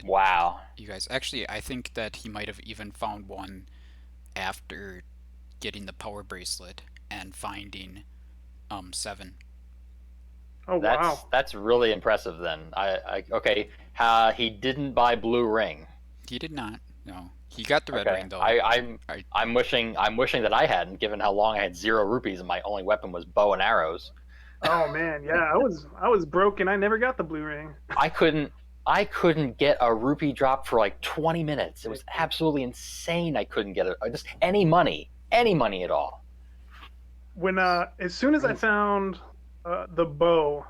wow. You guys. Actually, I think that he might have even found one after getting the power bracelet and finding 7. Oh wow. That's really impressive then. Okay. He didn't buy blue ring. He did not. No. He got the red ring though. I'm wishing that I hadn't, given how long I had 0 rupees and my only weapon was bow and arrows. Oh man, yeah, I was broke and I never got the blue ring. I couldn't I couldn't get a rupee drop for like 20 minutes. It was absolutely insane. I couldn't get it. Just any money at all. When as soon as I found the bow,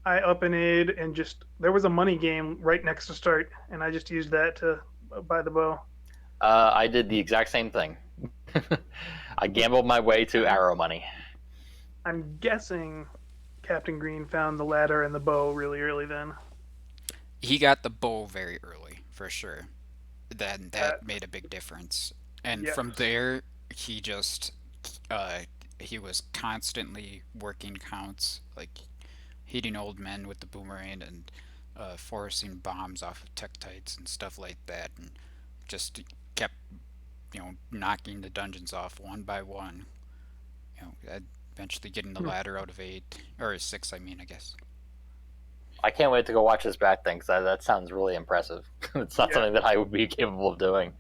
I up and id and just there was a money game right next to start, and I just used that to buy the bow. I did the exact same thing. I gambled my way to arrow money. I'm guessing Captain Green found the ladder and the bow really early then. He got the bow very early, for sure. Then that made a big difference. And Yeah. from there, he just he was constantly working counts, like hitting old men with the boomerang and forcing bombs off of tektites and stuff like that, and just kept knocking the dungeons off one by one. Eventually getting the ladder out of 8 or 6, I mean, I guess. I can't wait to go watch this back thing because that sounds really impressive. It's not something that I would be capable of doing.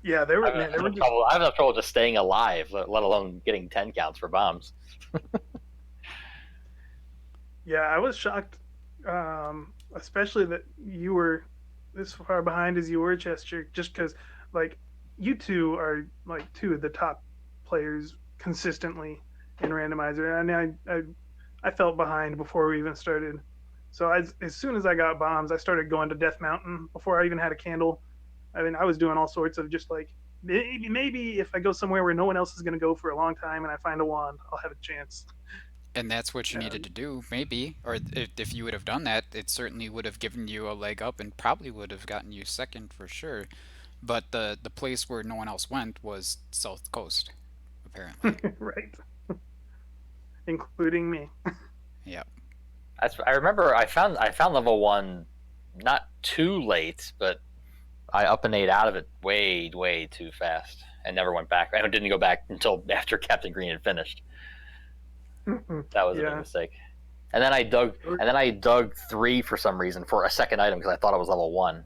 Yeah, there were. Man, there were just, I have enough trouble just staying alive, let alone getting 10 counts for bombs. yeah, I was shocked, especially that you were this far behind as you were, Chester. Just because, like, you two are like two of the top players consistently in Randomizer, and I felt behind before we even started. So as soon as I got bombs, I started going to Death Mountain before I even had a candle. I mean, I was doing all sorts of just like maybe if I go somewhere where no one else is going to go for a long time and I find a wand, I'll have a chance. And that's what you needed to do, maybe. Or if you would have done that, it certainly would have given you a leg up and probably would have gotten you second for sure. But the place where no one else went was South Coast, apparently. Right. Including me. Yep. I remember I found level 1 not too late, but I up and ate out of it way too fast and never went back. I didn't go back until after Captain Green had finished. That was a big mistake. And then I dug 3 for some reason for a second item because I thought it was level 1.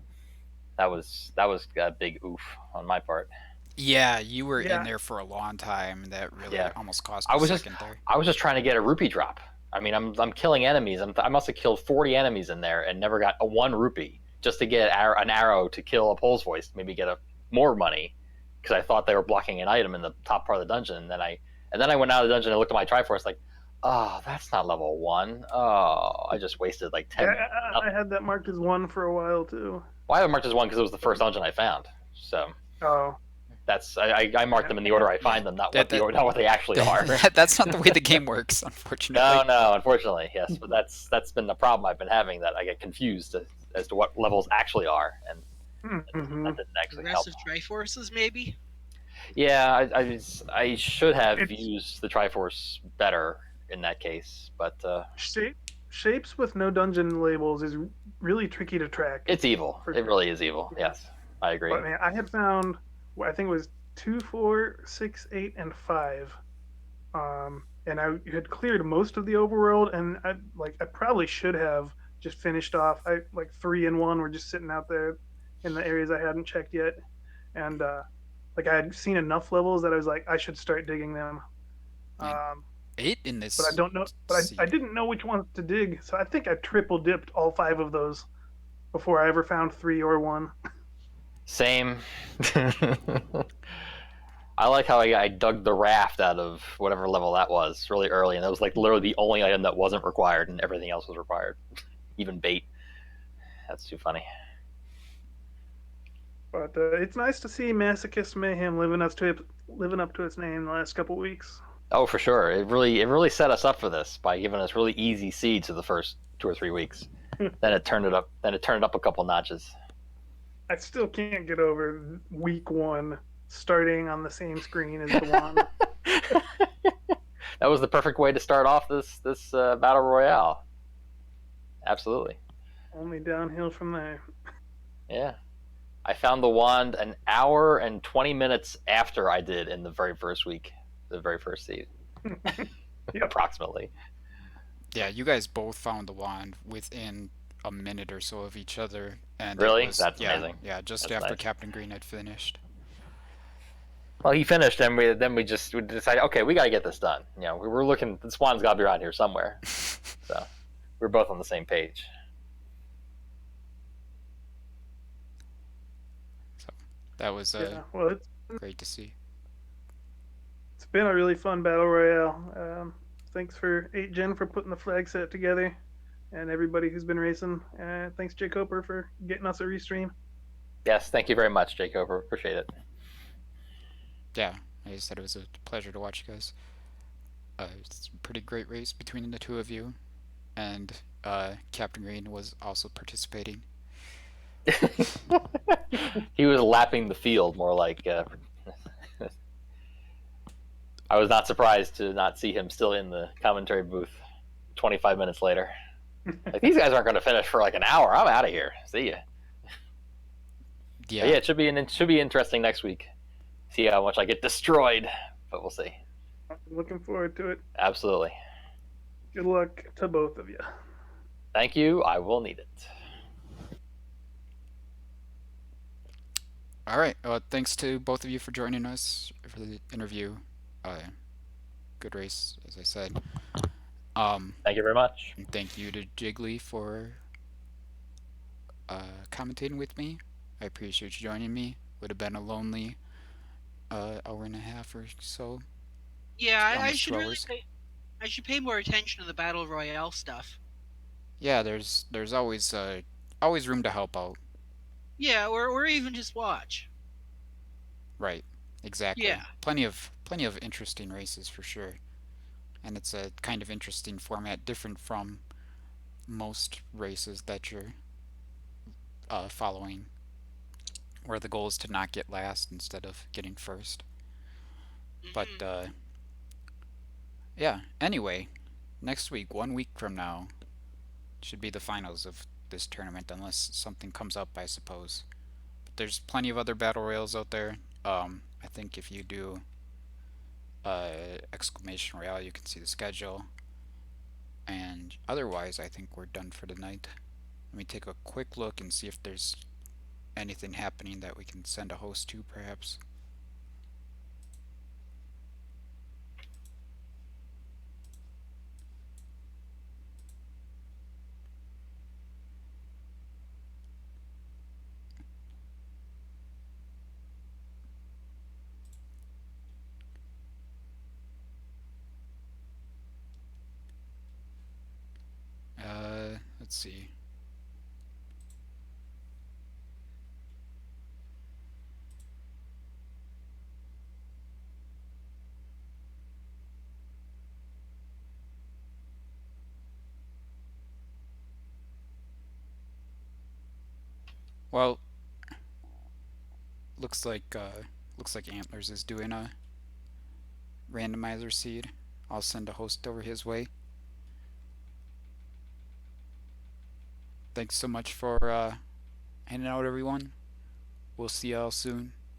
That was a big oof on my part. Yeah, you were in there for a long time. That really almost cost me a second there. I was just trying to get a rupee drop. I mean, I'm killing enemies. I must have killed 40 enemies in there and never got a 1 rupee just to get an arrow to kill a Pole's Voice, maybe get more money because I thought they were blocking an item in the top part of the dungeon. And then I went out of the dungeon and looked at my Triforce like, oh, that's not level 1. Oh, I just wasted like 10 minutes. I had that marked as 1 for a while too. Well, I have it marked as 1 because it was the first dungeon I found. So. Oh. That's I mark them in the order I find them, not what they actually are. That's not the way the game works, unfortunately. No, unfortunately, yes. But that's been the problem I've been having, that I get confused as to what levels actually are, and that didn't actually help. Progressive Triforces, maybe. Yeah, I should have used the Triforce better in that case, but shapes with no dungeon labels is really tricky to track. It's evil. It really is evil. Yes, I agree. But man, I had found. I think it was 2, 4, 6, 8, and 5, and I had cleared most of the overworld, and I probably should have just finished off. 3 and 1 were just sitting out there in the areas I hadn't checked yet, and I had seen enough levels that I was like, I should start digging them. 8 in this, but I don't know. But I didn't know which ones to dig, so I think I triple dipped all 5 of those before I ever found 3 or 1. Same. I like how I dug the raft out of whatever level that was really early, and that was like literally the only item that wasn't required, and everything else was required, even bait. That's too funny. But it's nice to see Masochist Mayhem living up to its name the last couple weeks. Oh, for sure. It really set us up for this by giving us really easy seeds for the first 2 or 3 weeks. Then it turned it up. a couple notches. I still can't get over week 1 starting on the same screen as the wand. That was the perfect way to start off this battle royale. Absolutely. Only downhill from there. Yeah. I found the wand an hour and 20 minutes after I did in the very first week, the very first seed. Approximately. Yeah, you guys both found the wand within a minute or so of each other, and really, that's amazing. Yeah, just after Captain Green had finished. Well, he finished, and we decided, okay, we got to get this done. You know, we were looking. This wand's got to be around here somewhere. So we're both on the same page. So that was Yeah, well, great to see. it's been a really fun battle royale. Thanks for 8gen for putting the flag set together, and everybody who's been racing. Thanks, Jake Hopper, for getting us a restream. Yes, thank you very much, Jake Over. Appreciate it. Yeah, I just said it was a pleasure to watch you guys. It's a pretty great race between the two of you, and Captain Green was also participating. He was lapping the field more like. I was not surprised to not see him still in the commentary booth 25 minutes later. Like, these guys aren't going to finish for like an hour. I'm out of here. See ya. Yeah. But yeah, it should be interesting next week. See how much I get destroyed, but we'll see. I'm looking forward to it. Absolutely. Good luck to both of you. Thank you. I will need it. All right. Thanks to both of you for joining us for the interview. Good race, as I said. Thank you very much. And thank you to Jiggly for commentating with me. I appreciate you joining me. Would have been a lonely hour and a half or so. Yeah, I Almost should 2 really hours. I should pay more attention to the battle royale stuff. Yeah, there's always always room to help out. Yeah, or even just watch. Right. Exactly. Yeah. Plenty of interesting races for sure. And it's a kind of interesting format, different from most races that you're following, where the goal is to not get last instead of getting first. But yeah. Anyway, next week, 1 week from now, should be the finals of this tournament, unless something comes up, I suppose. But there's plenty of other battle royals out there. I think if you do exclamation royale, you can see the schedule. And otherwise, I think we're done for tonight. Let me take a quick look and see if there's anything happening that we can send a host to, perhaps. Let's see. Well, looks like Antlers is doing a randomizer seed. I'll send a host over his way. Thanks so much for hanging out, everyone. We'll see y'all soon.